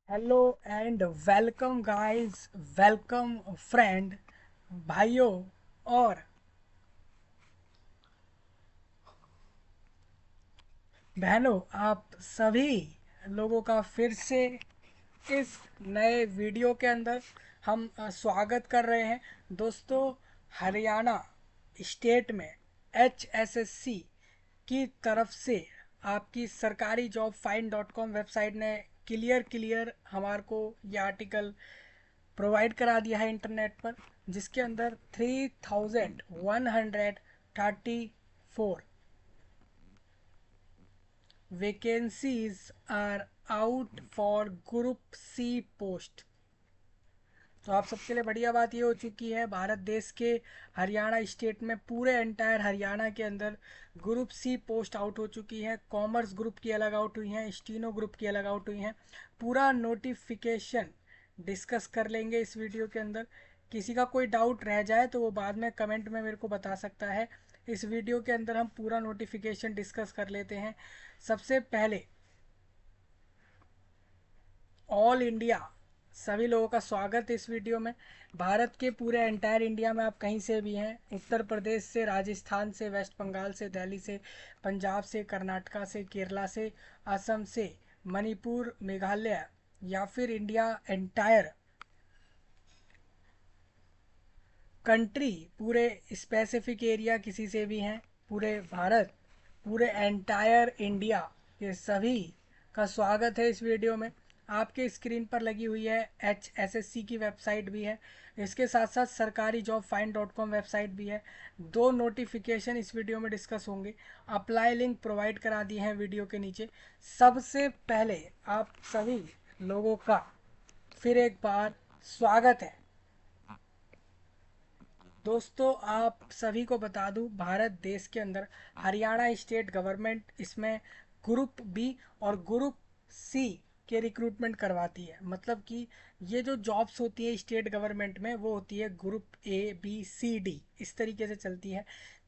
Hello and welcome guys, welcome friend, भाइयों और बहनों, आप सभी लोगों का फिर से इस नए वीडियो के अंदर हम स्वागत कर रहे हैं। दोस्तों, हरियाणा स्टेट में HSSC की तरफ से आपकी सरकारी job find dot com website ने क्लियर क्लियर हमारे को ये आर्टिकल प्रोवाइड करा दिया है इंटरनेट पर, जिसके अंदर 3134 vacancies are out for group C post. तो आप सबके लिए बढ़िया बात ये हो चुकी है, भारत देश के हरियाणा स्टेट में पूरे एंटायर हरियाणा के अंदर ग्रुप सी पोस्ट आउट हो चुकी है। कॉमर्स ग्रुप की अलग आउट हुई हैं, स्टीनो ग्रुप की अलग आउट हुई हैं। पूरा नोटिफिकेशन डिस्कस कर लेंगे इस वीडियो के अंदर। किसी का कोई डाउट रह जाए तो वो बाद में कमेंट में मेरे को बता सकता है। इस वीडियो के अंदर हम पूरा नोटिफिकेशन डिस्कस कर लेते हैं। सबसे पहले ऑल इंडिया सभी लोगों का स्वागत है इस वीडियो में। भारत के पूरे एंटायर इंडिया में आप कहीं से भी हैं, उत्तर प्रदेश से, राजस्थान से, वेस्ट बंगाल से, दिल्ली से, पंजाब से, कर्नाटका से, केरला से, असम से, मणिपुर, मेघालय, या फिर इंडिया एंटायर कंट्री, पूरे स्पेसिफिक एरिया किसी से भी हैं, पूरे भारत, पूरे एंटायर इंडिया के सभी का स्वागत है इस वीडियो में। आपके स्क्रीन पर लगी हुई है HSSC की वेबसाइट भी है, इसके साथ साथ सरकारी job find dot com website भी है। दो नोटिफिकेशन इस वीडियो में डिस्कस होंगे। अप्लाई लिंक प्रोवाइड करा दी है वीडियो के नीचे। सबसे पहले आप सभी लोगों का फिर एक बार स्वागत है। दोस्तों, आप सभी को बता दूं, भारत देश के अंदर हरियाणा स्टेट गवर्नमेंट इसमें ग्रुप बी और ग्रुप सी के रिक्रूटमेंट करवाती है। मतलब कि ये जो जॉब्स होती है स्टेट गवर्नमेंट में, वो होती है group A B C D, इस तरीके से चलती है।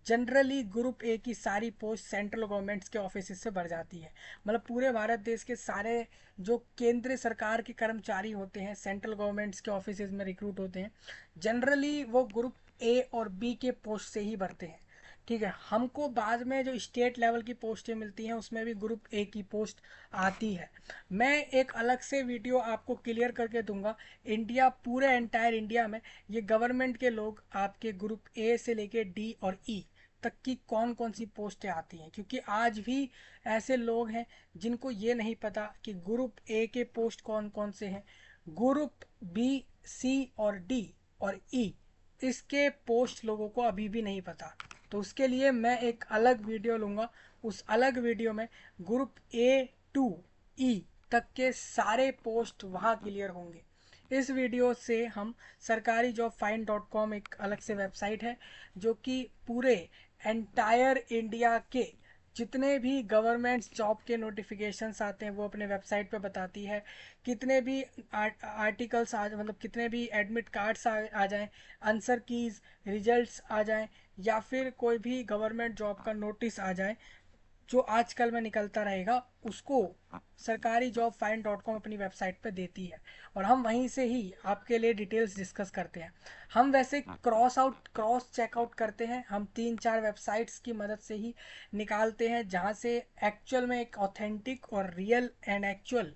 जनरली ग्रुप ए की सारी पोस्ट सेंट्रल गवर्नमेंट्स के ऑफिस से भर जाती है। मतलब पूरे भारत देश के सारे जो केंद्र सरकार के कर्मचारी होते हैं सेंट्रल गवर्नमेंट्स के ऑफिस में रिक्रूट होते हैं, जनरली वो ग्रुप ए और बी के पोस्ट से ही भरते हैं। ठीक है, हमको बाद में जो स्टेट लेवल की पोस्टें मिलती हैं उसमें भी ग्रुप ए की पोस्ट आती है। मैं एक अलग से वीडियो आपको क्लियर करके दूंगा। इंडिया, पूरे एंटायर इंडिया में ये गवर्नमेंट के लोग आपके ग्रुप ए से लेके डी और ई तक की कौन कौन सी पोस्टें आती हैं, क्योंकि आज भी ऐसे लोग हैं जिनको ये नहीं पता कि ग्रुप ए के पोस्ट कौन कौन से हैं, ग्रुप बी, सी और डी और ई, इसके पोस्ट लोगों को अभी भी नहीं पता। तो उसके लिए मैं एक अलग वीडियो लूँगा। उस अलग वीडियो में ग्रुप A to E तक के सारे पोस्ट वहाँ क्लियर होंगे। इस वीडियो से हम सरकारी जॉब फाइंड डॉट कॉम एक अलग से वेबसाइट है जो कि पूरे एंटायर इंडिया के जितने भी गवर्नमेंट जॉब के नोटिफिकेशंस आते हैं वो अपने वेबसाइट पे बताती है। कितने भी आर्टिकल्स आ, मतलब कितने भी एडमिट कार्ड्स आ जाएं, आंसर कीज, रिजल्ट्स आ जाएं, या फिर कोई भी गवर्नमेंट जॉब का नोटिस आ जाए जो आजकल में निकलता रहेगा, उसको सरकारी जॉब फाइंड डॉट कॉम अपनी वेबसाइट पे देती है। और हम वहीं से ही आपके लिए डिटेल्स डिस्कस करते हैं। हम वैसे क्रॉस चेकआउट करते हैं, हम 3-4 वेबसाइट्स की मदद से ही निकालते हैं जहाँ से एक्चुअल में एक ऑथेंटिक और रियल एंड एक्चुअल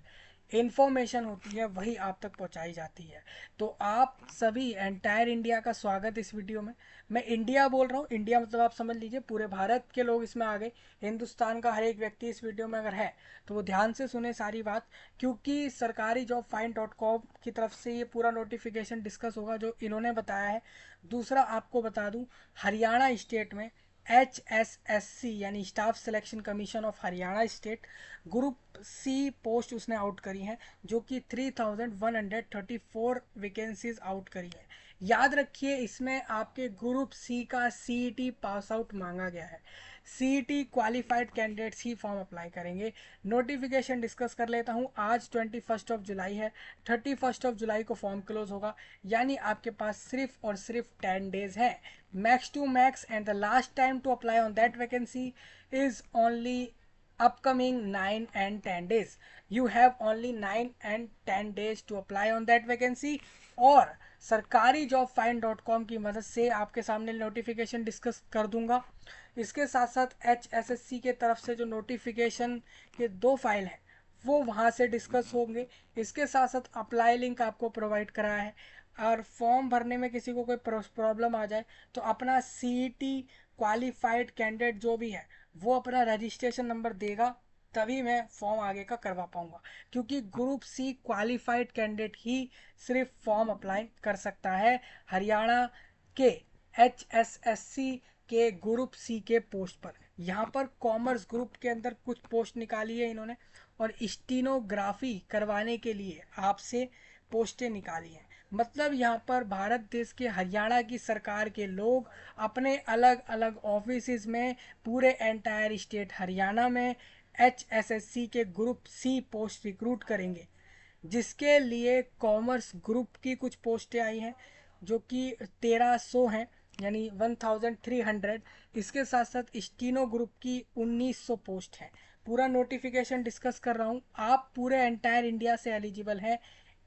इन्फॉर्मेशन होती है वही आप तक पहुंचाई जाती है। तो आप सभी एंटायर इंडिया का स्वागत इस वीडियो में। मैं इंडिया बोल रहा हूँ, इंडिया मतलब आप समझ लीजिए पूरे भारत के लोग इसमें आ गए। हिंदुस्तान का हर एक व्यक्ति इस वीडियो में अगर है तो वो ध्यान से सुने सारी बात, क्योंकि सरकारी जॉब फाइंड डॉट कॉम की तरफ से ये पूरा नोटिफिकेशन डिस्कस होगा जो इन्होंने बताया है। दूसरा आपको बता दूं, हरियाणा स्टेट में HSSC यानी staff selection commission of Haryana state group C post उसने आउट करी हैं, जो कि 3134 वैकेंसीज आउट करी है। याद रखिए, इसमें आपके ग्रुप सी का CET पास आउट मांगा गया है। CET क्वालिफाइड कैंडिडेट्स ही फॉर्म अप्लाई करेंगे। नोटिफिकेशन डिस्कस कर लेता हूँ। आज 21 जुलाई है, 31 जुलाई को फॉर्म क्लोज होगा, यानी आपके पास सिर्फ और सिर्फ 10 डेज है max to max, and the last time to apply on that vacancy is only upcoming 9 and 10 days. You have only 9 and 10 days to apply on that vacancy. और सरकारी जॉब फाइंड डॉट कॉम की मदद से आपके सामने notification discuss कर दूंगा। इसके साथ साथ HSSC के तरफ से जो नोटिफिकेशन के 2 फाइल हैं वो वहाँ से डिस्कस होंगे। इसके साथ साथ अप्लाई लिंक आपको प्रोवाइड करा है। और फॉर्म भरने में किसी को कोई प्रॉब्लम आ जाए तो अपना CET क्वालिफाइड कैंडिडेट जो भी है वो अपना रजिस्ट्रेशन नंबर देगा, तभी मैं फॉर्म आगे का करवा पाऊंगा। क्योंकि ग्रुप सी क्वालिफाइड कैंडिडेट ही सिर्फ फॉर्म अप्लाई कर सकता है हरियाणा के HSSC के ग्रुप सी के पोस्ट पर। यहाँ पर कॉमर्स ग्रुप के अंदर कुछ पोस्ट निकाली है इन्होंने, और स्टीनोग्राफी करवाने के लिए आपसे पोस्टें निकाली हैं। मतलब यहाँ पर भारत देश के हरियाणा की सरकार के लोग अपने अलग अलग ऑफिस में पूरे एंटायर स्टेट हरियाणा में HSSC के ग्रुप सी पोस्ट रिक्रूट करेंगे, जिसके लिए कॉमर्स ग्रुप की कुछ पोस्टें आई हैं जो कि 1300 हैं, यानी 1300। इसके साथ साथ स्टीनो ग्रुप की 1900 पोस्ट हैं। पूरा नोटिफिकेशन डिस्कस कर रहा हूँ। आप पूरे एंटायर इंडिया से एलिजिबल हैं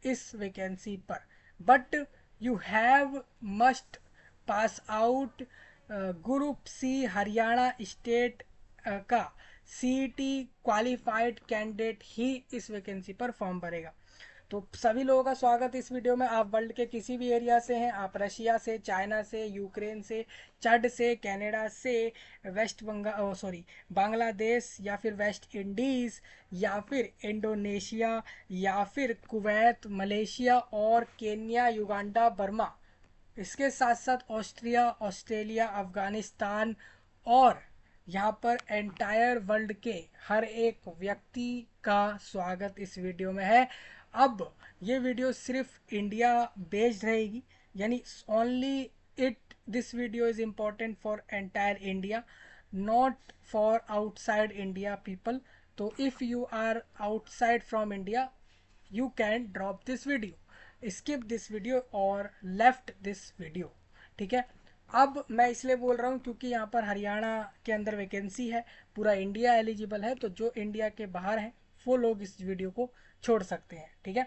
इस वैकेंसी पर, but you have must pass out group C Haryana state का CET क्वालिफाइड कैंडिडेट ही इस वैकेंसी पर फॉर्म भरेगा। तो सभी लोगों का स्वागत इस वीडियो में। आप वर्ल्ड के किसी भी एरिया से हैं, आप रशिया से, चाइना से, यूक्रेन से, चड से, कनाडा से, वेस्ट बंगाल सॉरी बांग्लादेश या फिर वेस्ट इंडीज़ या फिर इंडोनेशिया या फिर कुवैत, मलेशिया और केन्या, युगांडा, बर्मा, इसके साथ साथ ऑस्ट्रिया, ऑस्ट्रेलिया, अफगानिस्तान और यहाँ पर एंटायर वर्ल्ड के हर एक व्यक्ति का स्वागत इस वीडियो में है। अब ये वीडियो सिर्फ इंडिया बेस्ड रहेगी, यानी only it this video is important for entire India, not for outside India people. तो if you are outside from India you can drop this video, skip this video और left this video। ठीक है, अब मैं इसलिए बोल रहा हूँ क्योंकि यहाँ पर हरियाणा के अंदर वैकेंसी है, पूरा इंडिया एलिजिबल है, तो जो इंडिया के बाहर हैं वो लोग इस वीडियो को छोड़ सकते हैं। ठीक है,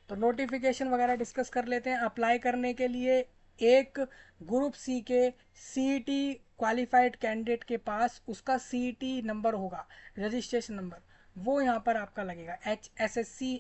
तो नोटिफिकेशन वगैरह डिस्कस कर लेते हैं। अप्लाई करने के लिए एक ग्रुप सी के CET क्वालिफाइड कैंडिडेट के पास उसका CET नंबर होगा, रजिस्ट्रेशन नंबर, वो यहाँ पर आपका लगेगा। HSSC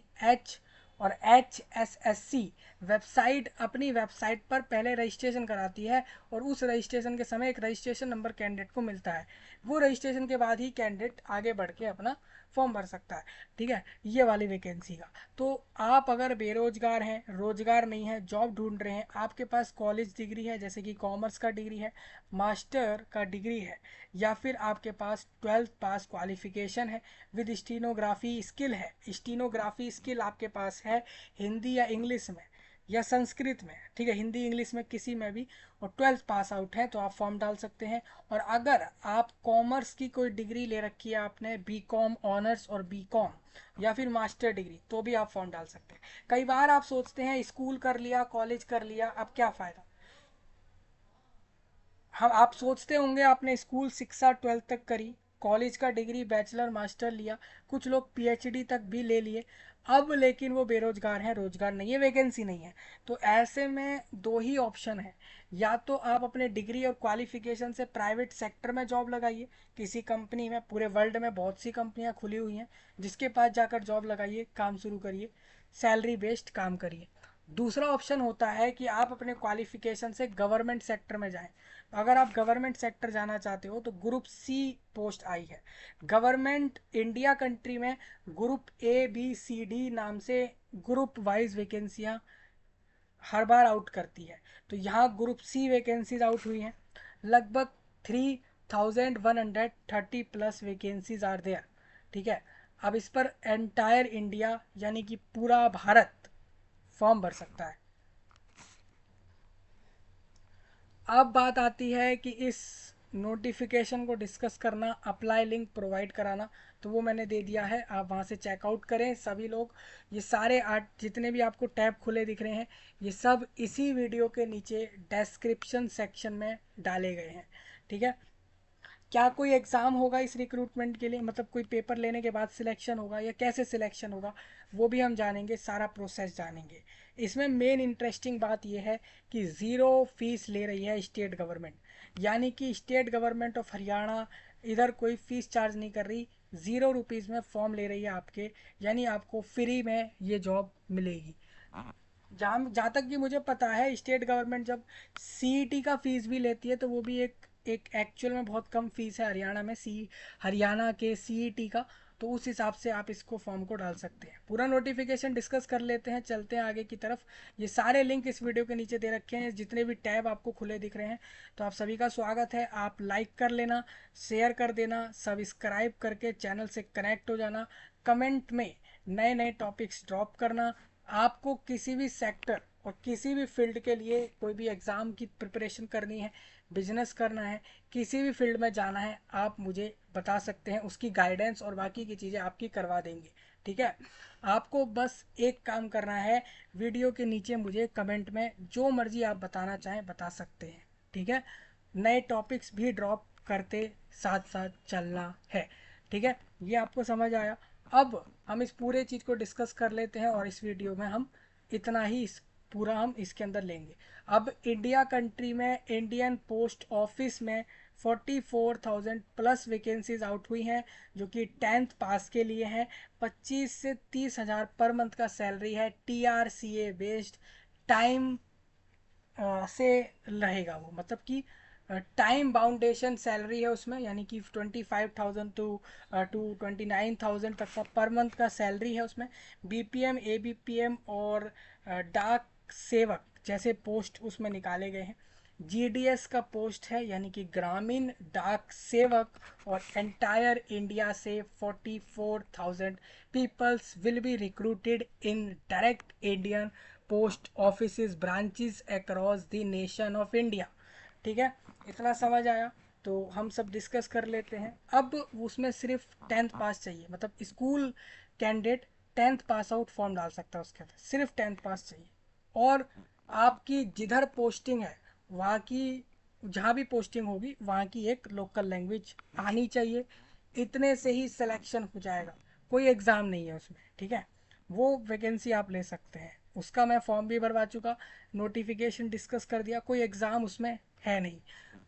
और HSSC वेबसाइट अपनी वेबसाइट पर पहले रजिस्ट्रेशन कराती है और उस रजिस्ट्रेशन के समय एक रजिस्ट्रेशन नंबर कैंडिडेट को मिलता है। वो रजिस्ट्रेशन के बाद ही कैंडिडेट आगे बढ़ के अपना फॉर्म भर सकता है। ठीक है, ये वाली वैकेंसी का। तो आप अगर बेरोजगार हैं, रोजगार नहीं है, जॉब ढूंढ रहे हैं, आपके पास कॉलेज डिग्री है जैसे कि कॉमर्स का डिग्री है, मास्टर का डिग्री है, या फिर आपके पास 12th पास क्वालिफिकेशन है विद स्टीनोग्राफी स्किल है, स्टीनोग्राफी स्किल आपके पास है हिंदी या इंग्लिश में या संस्कृत में, ठीक है, हिंदी इंग्लिश में किसी में भी, और 12th पास आउट है तो आप फॉर्म डाल सकते हैं। और अगर आप कॉमर्स की कोई डिग्री ले रखी है आपने, BCom ऑनर्स और BCom या फिर मास्टर डिग्री, तो भी आप फॉर्म डाल सकते हैं। कई बार आप सोचते हैं स्कूल कर लिया, कॉलेज कर लिया, अब क्या फ़ायदा। हम आप सोचते होंगे आपने स्कूल शिक्षा 12th तक करी, कॉलेज का डिग्री बैचलर मास्टर लिया, कुछ लोग PhD तक भी ले लिए, अब लेकिन वो बेरोजगार हैं, रोजगार नहीं है, वैकेंसी नहीं है। तो ऐसे में दो ही ऑप्शन है, या तो आप अपने डिग्री और क्वालिफिकेशन से प्राइवेट सेक्टर में जॉब लगाइए किसी कंपनी में, पूरे वर्ल्ड में बहुत सी कंपनियां खुली हुई हैं, जिसके पास जाकर जॉब लगाइए, काम शुरू करिए, सैलरी बेस्ड काम करिए। दूसरा ऑप्शन होता है कि आप अपने क्वालिफिकेशन से गवर्नमेंट सेक्टर में जाएं। अगर आप गवर्नमेंट सेक्टर जाना चाहते हो तो ग्रुप सी पोस्ट आई है गवर्नमेंट इंडिया कंट्री में, ग्रुप ABCD नाम से ग्रुप वाइज वैकेंसियां हर बार आउट करती है। तो यहाँ ग्रुप सी वैकेंसीज आउट हुई हैं, लगभग 3130 प्लस वैकेंसीज आर देयर। ठीक है, अब इस पर एंटायर इंडिया यानी कि पूरा भारत फॉर्म भर सकता है। अब बात आती है कि इस नोटिफिकेशन को डिस्कस करना, अप्लाई लिंक प्रोवाइड कराना, तो वो मैंने दे दिया है, आप वहाँ से चेकआउट करें सभी लोग। ये सारे जितने भी आपको टैब खुले दिख रहे हैं ये सब इसी वीडियो के नीचे डिस्क्रिप्शन सेक्शन में डाले गए हैं। ठीक है, क्या कोई एग्ज़ाम होगा इस रिक्रूटमेंट के लिए, मतलब कोई पेपर लेने के बाद सिलेक्शन होगा या कैसे सिलेक्शन होगा, वो भी हम जानेंगे, सारा प्रोसेस जानेंगे। इसमें मेन इंटरेस्टिंग बात यह है कि ज़ीरो फीस ले रही है स्टेट गवर्नमेंट, यानी कि स्टेट गवर्नमेंट ऑफ हरियाणा इधर कोई फ़ीस चार्ज नहीं कर रही, ₹0 में फॉर्म ले रही है आपके, यानी आपको फ्री में ये जॉब मिलेगी। जहाँ जहाँ तक कि मुझे पता है स्टेट गवर्नमेंट जब सीईटी का फीस भी लेती है तो वो भी एक एक्चुअल में बहुत कम फीस है हरियाणा में, हरियाणा के सीईटी का। तो उस हिसाब से आप इसको फॉर्म को डाल सकते हैं। पूरा नोटिफिकेशन डिस्कस कर लेते हैं, चलते हैं आगे की तरफ। ये सारे लिंक इस वीडियो के नीचे दे रखे हैं, जितने भी टैब आपको खुले दिख रहे हैं। तो आप सभी का स्वागत है, आप लाइक कर लेना, शेयर कर देना, सब्सक्राइब करके चैनल से कनेक्ट हो जाना, कमेंट में नए नए टॉपिक्स ड्रॉप करना। आपको किसी भी सेक्टर और किसी भी फील्ड के लिए कोई भी एग्ज़ाम की प्रिपरेशन करनी है, बिजनेस करना है, किसी भी फील्ड में जाना है, आप मुझे बता सकते हैं, उसकी गाइडेंस और बाकी की चीज़ें आपकी करवा देंगे। ठीक है, आपको बस एक काम करना है, वीडियो के नीचे मुझे कमेंट में जो मर्ज़ी आप बताना चाहें बता सकते हैं। ठीक है, नए टॉपिक्स भी ड्रॉप करते साथ साथ चलना है। ठीक है, ये आपको समझ आया। अब हम इस पूरे चीज़ को डिस्कस कर लेते हैं और इस वीडियो में हम इतना ही पूरा हम इसके अंदर लेंगे। अब इंडिया कंट्री में इंडियन पोस्ट ऑफिस में 44,000 प्लस वैकेंसीज आउट हुई हैं, जो कि 10th पास के लिए हैं। 25 से 30 हज़ार पर मंथ का सैलरी है, TRCA बेस्ड, टाइम से रहेगा वो, मतलब कि टाइम बाउंडेशन सैलरी है उसमें, यानी कि 25,000 टू 29,000 तक का पर मंथ का सैलरी है उसमें। BPM ABPM और डाक सेवक जैसे पोस्ट उसमें निकाले गए हैं। GDS का पोस्ट है, यानी कि ग्रामीण डाक सेवक, और एंटायर इंडिया से 44,000 peoples will be recruited in direct Indian post office branches across the nation of India. ठीक है, इतना समझ आया। तो हम सब डिस्कस कर लेते हैं। अब उसमें सिर्फ 10th पास चाहिए, मतलब school candidate 10th pass out form डाल सकता है उसके अंदर, सिर्फ 10th पास चाहिए। और आपकी जिधर पोस्टिंग है वहाँ की, जहाँ भी पोस्टिंग होगी वहाँ की एक लोकल लैंग्वेज आनी चाहिए। इतने से ही सिलेक्शन हो जाएगा, कोई एग्ज़ाम नहीं है उसमें। ठीक है, वो वैकेंसी आप ले सकते हैं, उसका मैं फॉर्म भी भरवा चुका, नोटिफिकेशन डिस्कस कर दिया, कोई एग्ज़ाम उसमें है नहीं।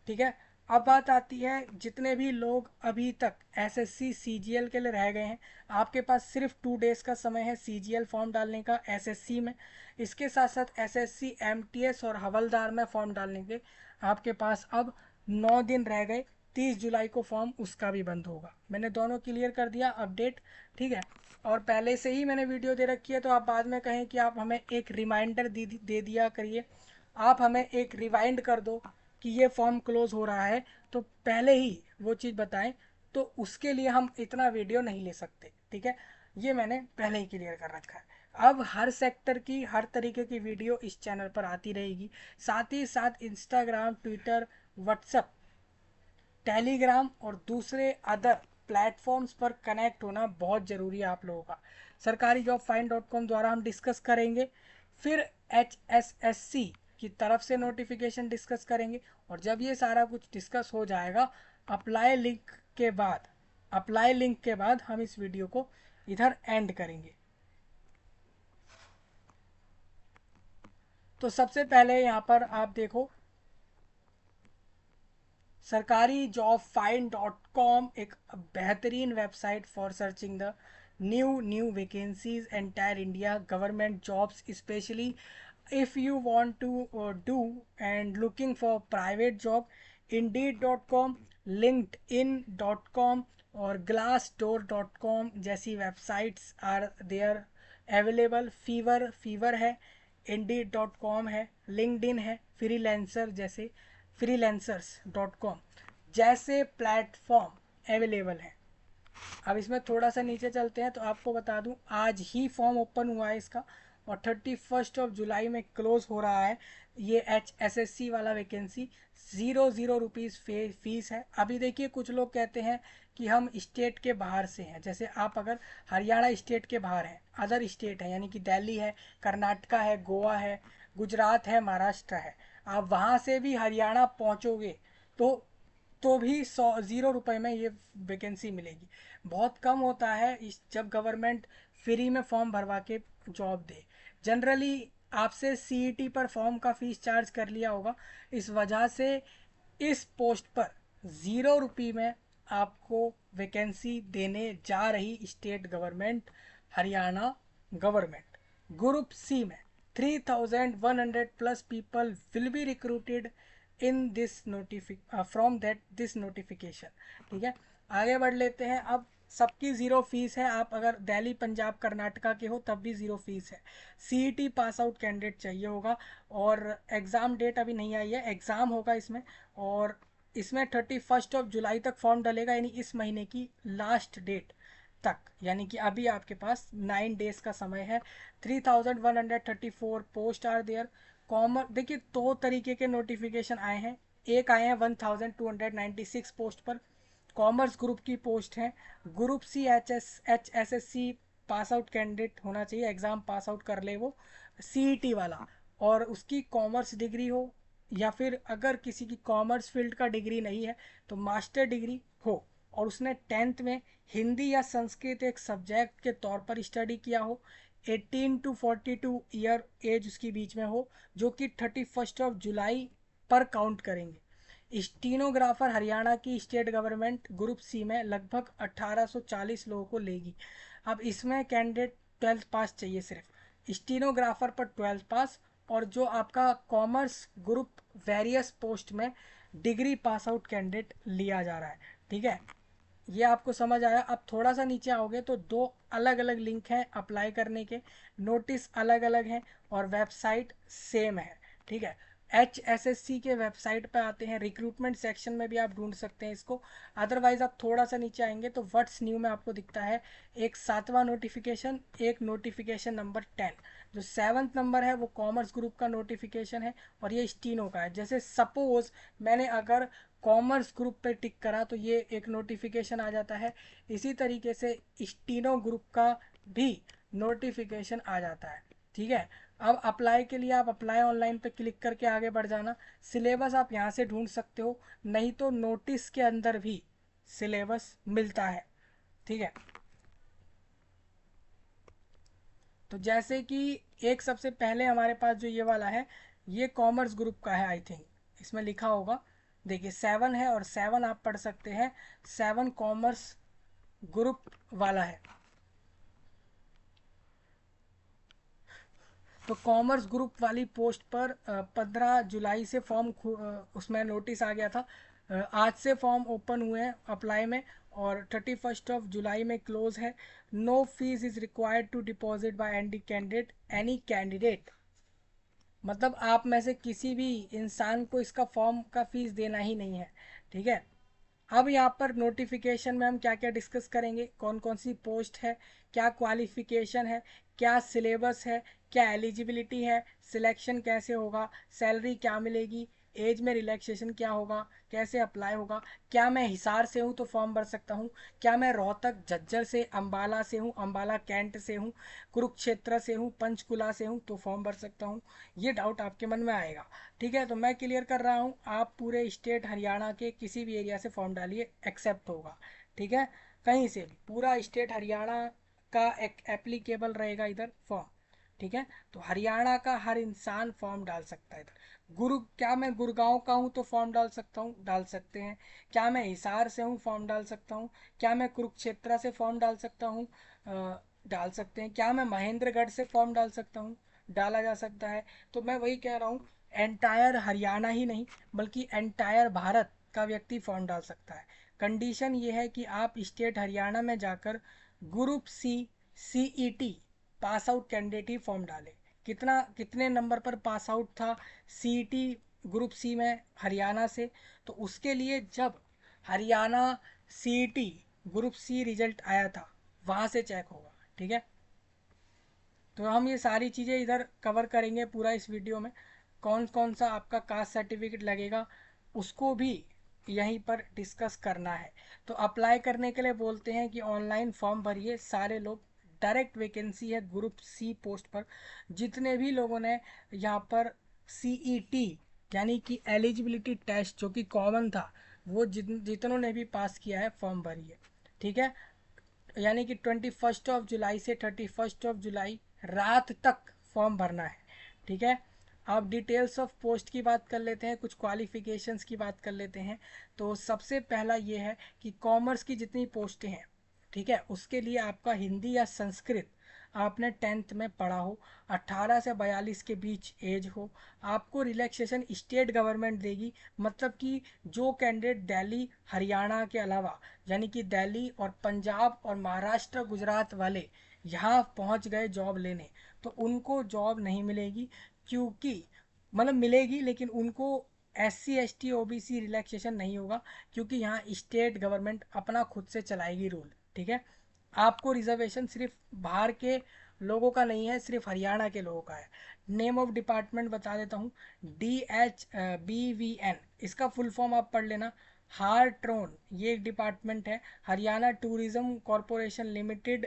ठीक है, अब बात आती है जितने भी लोग अभी तक SSC CGL के लिए रह गए हैं, आपके पास सिर्फ 2 days का समय है CGL फॉर्म डालने का SSC में। इसके साथ साथ SSC MTS और हवलदार में फॉर्म डालने के आपके पास अब 9 दिन रह गए। 30 जुलाई को फॉर्म उसका भी बंद होगा। मैंने दोनों क्लियर कर दिया अपडेट। ठीक है, और पहले से ही मैंने वीडियो दे रखी है, तो आप बाद में कहें कि आप हमें एक रिमाइंडर दे दिया करिए, आप हमें एक रिवाइंड कर दो कि ये फॉर्म क्लोज हो रहा है, तो पहले ही वो चीज़ बताएं, तो उसके लिए हम इतना वीडियो नहीं ले सकते। ठीक है, ये मैंने पहले ही क्लियर कर रखा है। अब हर सेक्टर की हर तरीके की वीडियो इस चैनल पर आती रहेगी। साथ ही साथ इंस्टाग्राम, ट्विटर, व्हाट्सएप, टेलीग्राम और दूसरे अदर प्लेटफॉर्म्स पर कनेक्ट होना बहुत ज़रूरी है आप लोगों का। सरकारी जॉब फाइंड.com द्वारा हम डिस्कस करेंगे, फिर HSSC की तरफ से नोटिफिकेशन डिस्कस करेंगे, और जब ये सारा कुछ डिस्कस हो जाएगा, अप्लाई लिंक के बाद अप्लाई लिंक के बाद हम इस वीडियो को इधर एंड करेंगे। तो सबसे पहले यहाँ पर आप देखो, सरकारी जॉब फाइंड.com एक बेहतरीन website for searching the new vacancies entire India government jobs, specially if you want to do and looking for private job. Indeed.com, LinkedIn.com और Glassdoor.com जैसी websites are there available. Fiverr है, Indeed.com है, LinkedIn है, freelancers.com जैसे platform available हैं। अब इसमें थोड़ा सा नीचे चलते हैं तो आपको बता दूं, आज ही फॉर्म ओपन हुआ है इसका, और 31 जुलाई में क्लोज हो रहा है। ये HSSC वाला वैकेंसी, ₹0 फीस है। अभी देखिए, कुछ लोग कहते हैं कि हम स्टेट के बाहर से हैं, जैसे आप अगर हरियाणा स्टेट के बाहर हैं, अदर स्टेट है, यानी कि दिल्ली है, कर्नाटका है, गोवा है, गुजरात है, महाराष्ट्र है, आप वहाँ से भी हरियाणा पहुँचोगे तो तो भी 0 रुपये में ये वैकेंसी मिलेगी। बहुत कम होता है इस जब गवर्नमेंट फ्री में फॉर्म भरवा के जॉब दे। जनरली आपसे सीईटी पर फॉर्म का फीस चार्ज कर लिया होगा, इस वजह से इस पोस्ट पर 0 रुपये में आपको वैकेंसी देने जा रही state government Haryana government. Group C में 3100 plus people will be recruited in this from that this notification. ठीक है, आगे बढ़ लेते हैं। अब सबकी ज़ीरो फीस है, आप अगर दिल्ली पंजाब कर्नाटका के हो तब भी ज़ीरो फीस है। सीईटी पास आउट कैंडिडेट चाहिए होगा, और एग्ज़ाम डेट अभी नहीं आई है, एग्ज़ाम होगा इसमें। और इसमें 31 जुलाई तक फॉर्म डलेगा, यानी इस महीने की लास्ट डेट तक, यानी कि अभी आपके पास 9 डेज का समय है। 3134 पोस्ट आर देयर। कॉमर देखिए, दो तरीके के नोटिफिकेशन आए हैं। एक आए हैं 1296 पोस्ट पर, कॉमर्स ग्रुप की पोस्ट है। Group C HSSC pass out candidate होना चाहिए, एग्ज़ाम पास आउट कर ले वो, सीईटी वाला, और उसकी कॉमर्स डिग्री हो, या फिर अगर किसी की कॉमर्स फील्ड का डिग्री नहीं है तो मास्टर डिग्री हो, और उसने 10th में हिंदी या संस्कृत एक सब्जेक्ट के तौर पर स्टडी किया हो, 18 to 42 ईयर एज उसकी बीच में हो, जो कि 31 जुलाई पर काउंट करेंगे। स्टीनोग्राफर हरियाणा की स्टेट गवर्नमेंट ग्रुप सी में लगभग 1840 लोगों को लेगी। अब इसमें कैंडिडेट 12th पास चाहिए सिर्फ, स्टीनोग्राफर पर 12th पास, और जो आपका कॉमर्स ग्रुप वेरियस पोस्ट में डिग्री पास आउट कैंडिडेट लिया जा रहा है। ठीक है, ये आपको समझ आया। अब थोड़ा सा नीचे आओगे तो दो अलग अलग लिंक हैं अप्लाई करने के, नोटिस अलग अलग हैं और वेबसाइट सेम है। ठीक है, HSSC के वेबसाइट पे आते हैं, रिक्रूटमेंट सेक्शन में भी आप ढूंढ सकते हैं इसको। अदरवाइज आप थोड़ा सा नीचे आएंगे तो व्हाट्स न्यू में आपको दिखता है एक 7वां नोटिफिकेशन, एक नोटिफिकेशन नंबर 10। जो 7th नंबर है वो कॉमर्स ग्रुप का नोटिफिकेशन है, और ये स्टीनो का है। जैसे सपोज मैंने अगर कॉमर्स ग्रुप पे टिक करा तो ये एक नोटिफिकेशन आ जाता है, इसी तरीके से स्टीनो ग्रुप का भी नोटिफिकेशन आ जाता है। ठीक है, अब अप्लाई के लिए आप अप्लाई ऑनलाइन पे क्लिक करके आगे बढ़ जाना। सिलेबस आप यहाँ से ढूंढ सकते हो, नहीं तो नोटिस के अंदर भी सिलेबस मिलता है। ठीक है, तो जैसे कि एक सबसे पहले हमारे पास जो ये वाला है, ये कॉमर्स ग्रुप का है, आई थिंक इसमें लिखा होगा। देखिए 7 है, और 7 आप पढ़ सकते हैं, 7 कॉमर्स ग्रुप वाला है। तो कॉमर्स ग्रुप वाली पोस्ट पर 15 जुलाई से फॉर्म उसमें नोटिस आ गया था। आज से फॉर्म ओपन हुए हैं अप्लाई में, और 31 जुलाई में क्लोज है। No fees is required to deposit by any candidate. मतलब आप में से किसी भी इंसान को इसका फॉर्म का फीस देना ही नहीं है। ठीक है, अब यहाँ पर नोटिफिकेशन में हम क्या क्या डिस्कस करेंगे, कौन कौन सी पोस्ट है, क्या क्वालिफिकेशन है, क्या सिलेबस है, क्या एलिजिबिलिटी है, सिलेक्शन कैसे होगा, सैलरी क्या मिलेगी, एज में रिलैक्सेशन क्या होगा, कैसे अप्लाई होगा, क्या मैं हिसार से हूँ तो फॉर्म भर सकता हूँ, क्या मैं रोहतक झज्जर से अम्बाला से हूँ, अम्बाला कैंट से हूँ, कुरुक्षेत्र से हूँ, पंचकुला से हूँ तो फॉर्म भर सकता हूँ। ये डाउट आपके मन में आएगा। ठीक है, तो मैं क्लियर कर रहा हूँ, आप पूरे स्टेट हरियाणा के किसी भी एरिया से फॉर्म डालिए, एक्सेप्ट होगा। ठीक है, कहीं से भी पूरा स्टेट हरियाणा का एक एप्लीकेबल रहेगा इधर फॉर्म। ठीक है, तो हरियाणा का हर इंसान फॉर्म डाल सकता है इधर। क्या मैं गुड़गांव का हूँ तो फॉर्म डाल सकता हूँ, डाल सकते हैं। क्या मैं हिसार से हूँ, फॉर्म डाल सकता हूँ। क्या मैं कुरुक्षेत्र से फॉर्म डाल सकता हूँ, डाल सकते हैं। क्या मैं महेंद्रगढ़ से फॉर्म डाल सकता हूँ, डाला जा सकता है। तो मैं वही कह रहा हूँ, एंटायर हरियाणा ही नहीं बल्कि एंटायर भारत का व्यक्ति फॉर्म डाल सकता है। कंडीशन ये है कि आप स्टेट हरियाणा में जाकर group C CET pass out candidate ही फॉर्म डाले। कितने नंबर पर पास आउट था सीईटी ग्रुप सी में हरियाणा से, तो उसके लिए जब Haryana CET group C result आया था वहाँ से चेक होगा। ठीक है, तो हम ये सारी चीज़ें इधर कवर करेंगे पूरा इस वीडियो में। कौन कौन सा आपका कास्ट सर्टिफिकेट लगेगा उसको भी यहीं पर डिस्कस करना है। तो अप्लाई करने के लिए बोलते हैं कि ऑनलाइन फॉर्म भरिए सारे लोग, डायरेक्ट वैकेंसी है ग्रुप सी पोस्ट पर। जितने भी लोगों ने यहाँ पर सीईटी यानी कि एलिजिबिलिटी टेस्ट जो कि कॉमन था वो जितनों ने भी पास किया है फॉर्म भरिए, ठीक है। यानी कि 21 जुलाई से 31 जुलाई रात तक फॉर्म भरना है, ठीक है। आप डिटेल्स ऑफ पोस्ट की बात कर लेते हैं, कुछ क्वालिफिकेशंस की बात कर लेते हैं। तो सबसे पहला ये है कि कॉमर्स की जितनी पोस्टें हैं, ठीक है, उसके लिए आपका हिंदी या संस्कृत आपने 10th में पढ़ा हो, 18 से 42 के बीच एज हो। आपको रिलैक्सेशन स्टेट गवर्नमेंट देगी, मतलब कि जो कैंडिडेट दिल्ली हरियाणा के अलावा, यानी कि दिल्ली और पंजाब और महाराष्ट्र गुजरात वाले यहाँ पहुँच गए जॉब लेने, तो उनको जॉब नहीं मिलेगी, क्योंकि मतलब मिलेगी लेकिन उनको SC ST OBC रिलैक्सेशन नहीं होगा, क्योंकि यहाँ स्टेट गवर्नमेंट अपना खुद से चलाएगी रूल, ठीक है। आपको रिजर्वेशन सिर्फ बाहर के लोगों का नहीं है, सिर्फ हरियाणा के लोगों का है। नेम ऑफ डिपार्टमेंट बता देता हूँ, DHBVN, इसका फुल फॉर्म आप पढ़ लेना। हार्ट्रोन ये एक डिपार्टमेंट है, Haryana tourism corporation limited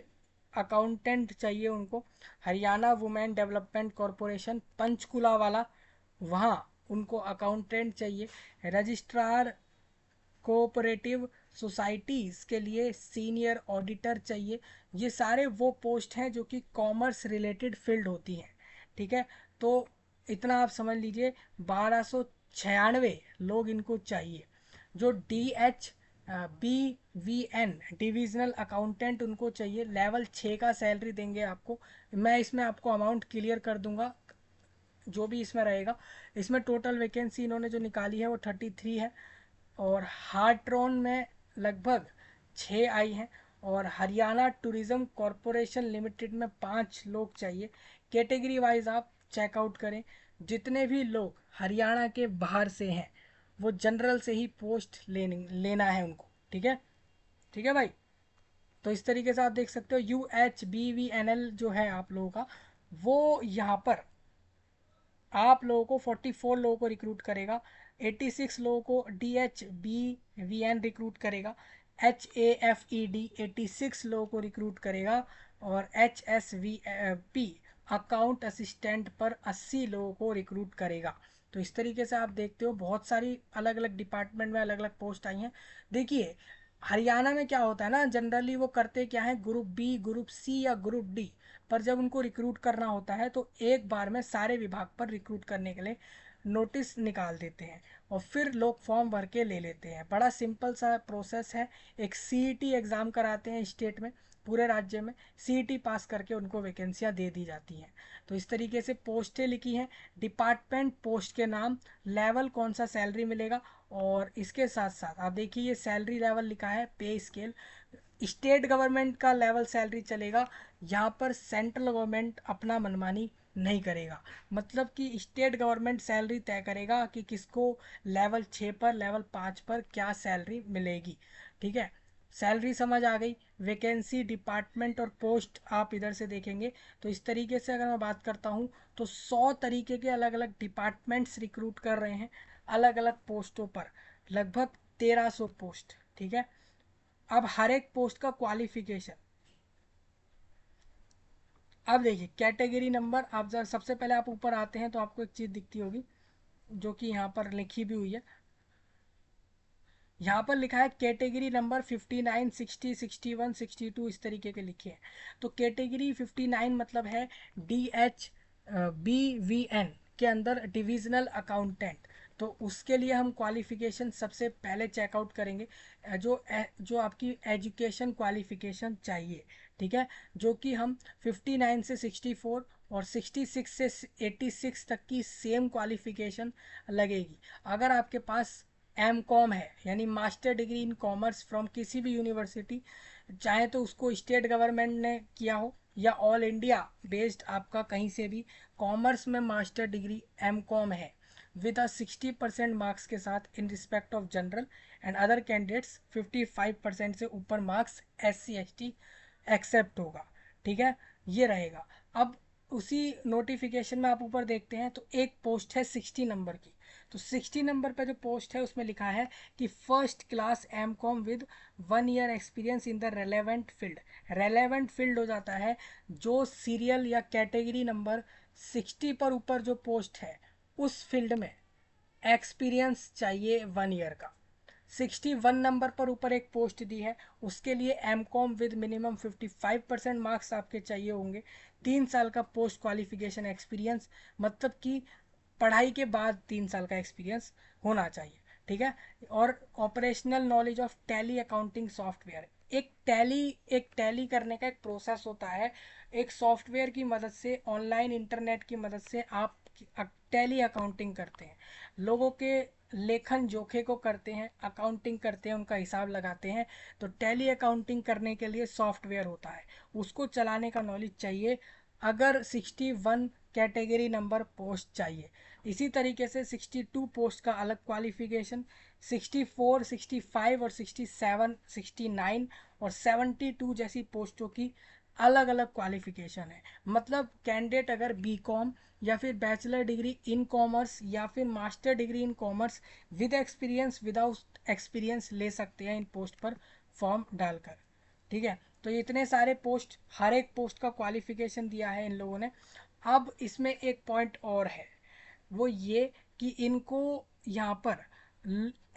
accountant चाहिए उनको। Haryana women development corporation Panchkula वाला, वहाँ उनको अकाउंटेंट चाहिए। रजिस्ट्रार कोऑपरेटिव सोसाइटीज़ के लिए सीनियर ऑडिटर चाहिए। ये सारे वो पोस्ट हैं जो कि कॉमर्स रिलेटेड फील्ड होती हैं, ठीक है। तो इतना आप समझ लीजिए, 1296 लोग इनको चाहिए। जो DHBVN डिविजनल अकाउंटेंट उनको चाहिए, लेवल 6 का सैलरी देंगे आपको। मैं इसमें आपको अमाउंट क्लियर कर दूंगा जो भी इसमें रहेगा। इसमें टोटल वैकेंसी इन्होंने जो निकाली है वो 33 है, और हार्ट्रॉन में लगभग 6 आई हैं, और हरियाणा टूरिज्म कॉरपोरेशन लिमिटेड में 5 लोग चाहिए। कैटेगरी वाइज आप चेकआउट करें, जितने भी लोग हरियाणा के बाहर से हैं वो जनरल से ही पोस्ट लेना है उनको, ठीक है। ठीक है भाई, तो इस तरीके से आप देख सकते हो UHBVNL जो है आप लोगों का, वो यहाँ पर आप लोगों को 44 लोगों को रिक्रूट करेगा। 86 लोगों को DHBVN रिक्रूट करेगा। HAFED 86 लोगों को रिक्रूट करेगा, और HSVP अकाउंट असिस्टेंट पर 80 लोगों को रिक्रूट करेगा। तो इस तरीके से आप देखते हो बहुत सारी अलग अलग डिपार्टमेंट में अलग अलग पोस्ट आई हैं। देखिए हरियाणा में क्या होता है ना, जनरली वो करते क्या है, ग्रुप बी, ग्रुप सी या ग्रुप डी, पर जब उनको रिक्रूट करना होता है तो एक बार में सारे विभाग पर रिक्रूट करने के लिए नोटिस निकाल देते हैं, और फिर लोग फॉर्म भर के ले लेते हैं। बड़ा सिंपल सा प्रोसेस है। एक CET एग्ज़ाम कराते हैं स्टेट में, पूरे राज्य में CET पास करके उनको वैकेंसियाँ दे दी जाती हैं। तो इस तरीके से पोस्टें लिखी हैं, डिपार्टमेंट, पोस्ट के नाम, लेवल, कौन सा सैलरी मिलेगा, और इसके साथ साथ आप देखिए ये सैलरी लेवल लिखा है, पे स्केल। स्टेट गवर्नमेंट का लेवल सैलरी चलेगा, यहाँ पर सेंट्रल गवर्नमेंट अपना मनमानी नहीं करेगा। मतलब कि स्टेट गवर्नमेंट सैलरी तय करेगा कि किसको लेवल 6 पर, लेवल 5 पर क्या सैलरी मिलेगी, ठीक है। सैलरी समझ आ गई। वैकेंसी, डिपार्टमेंट और पोस्ट आप इधर से देखेंगे। तो इस तरीके से अगर मैं बात करता हूँ तो 100 तरीके के अलग अलग डिपार्टमेंट्स रिक्रूट कर रहे हैं अलग अलग पोस्टों पर, लगभग 1300 पोस्ट, ठीक है। अब हर एक पोस्ट का क्वालिफिकेशन, अब देखिए कैटेगरी नंबर, आप जब सबसे पहले आप ऊपर आते हैं तो आपको एक चीज़ दिखती होगी जो कि यहाँ पर लिखी भी हुई है। यहाँ पर लिखा है कैटेगरी नंबर 59, 60, 61, 62 इस तरीके के लिखे हैं। तो कैटेगरी 59 मतलब है DHBVN के अंदर डिविजनल अकाउंटेंट। तो उसके लिए हम क्वालिफिकेशन सबसे पहले चेकआउट करेंगे, जो आपकी एजुकेशन क्वालिफिकेशन चाहिए, ठीक है। जो कि हम 59 से 64 और 66 से 86 तक की सेम क्वालिफिकेशन लगेगी। अगर आपके पास MCOM है, यानी master degree in commerce from किसी भी यूनिवर्सिटी, चाहे तो उसको स्टेट गवर्नमेंट ने किया हो या ऑल इंडिया बेस्ड आपका कहीं से भी कॉमर्स में मास्टर डिग्री MCOM है, विद अ 60% मार्क्स के साथ in respect of general and other candidates 55% से ऊपर मार्क्स SC ST एक्सेप्ट होगा, ठीक है। ये रहेगा। अब उसी नोटिफिकेशन में आप ऊपर देखते हैं तो एक पोस्ट है 60 नंबर की। तो 60 नंबर पे जो पोस्ट है उसमें लिखा है कि first class MCOM with 1 year experience in the relevant field. Relevant field हो जाता है जो सीरियल या कैटेगरी नंबर 60 पर ऊपर जो पोस्ट है उस फील्ड में एक्सपीरियंस चाहिए 1 ईयर का। 61 नंबर पर ऊपर एक पोस्ट दी है, उसके लिए एमकॉम विद मिनिमम 55% मार्क्स आपके चाहिए होंगे। 3 साल का पोस्ट क्वालिफिकेशन एक्सपीरियंस, मतलब कि पढ़ाई के बाद 3 साल का एक्सपीरियंस होना चाहिए, ठीक है। और operational knowledge of tally accounting software. एक टैली करने का एक प्रोसेस होता है, एक सॉफ्टवेयर की मदद से, ऑनलाइन इंटरनेट की मदद से आप टैली अकाउंटिंग करते हैं, लोगों के लेखन जोखे को करते हैं, अकाउंटिंग करते हैं, उनका हिसाब लगाते हैं। तो टैली अकाउंटिंग करने के लिए सॉफ्टवेयर होता है, उसको चलाने का नॉलेज चाहिए। अगर 61 कैटेगरी नंबर पोस्ट चाहिए। इसी तरीके से 62 पोस्ट का अलग क्वालिफिकेशन, 64, 65 और 67, 69 और 72 जैसी पोस्टों की अलग अलग क्वालिफिकेशन है। मतलब कैंडिडेट अगर बीकॉम या फिर बैचलर डिग्री इन कॉमर्स या फिर master degree in commerce with experience, without experience ले सकते हैं इन पोस्ट पर फॉर्म डालकर, ठीक है। तो ये इतने सारे पोस्ट, हर एक पोस्ट का क्वालिफिकेशन दिया है इन लोगों ने। अब इसमें एक पॉइंट और है, वो ये कि इनको यहाँ पर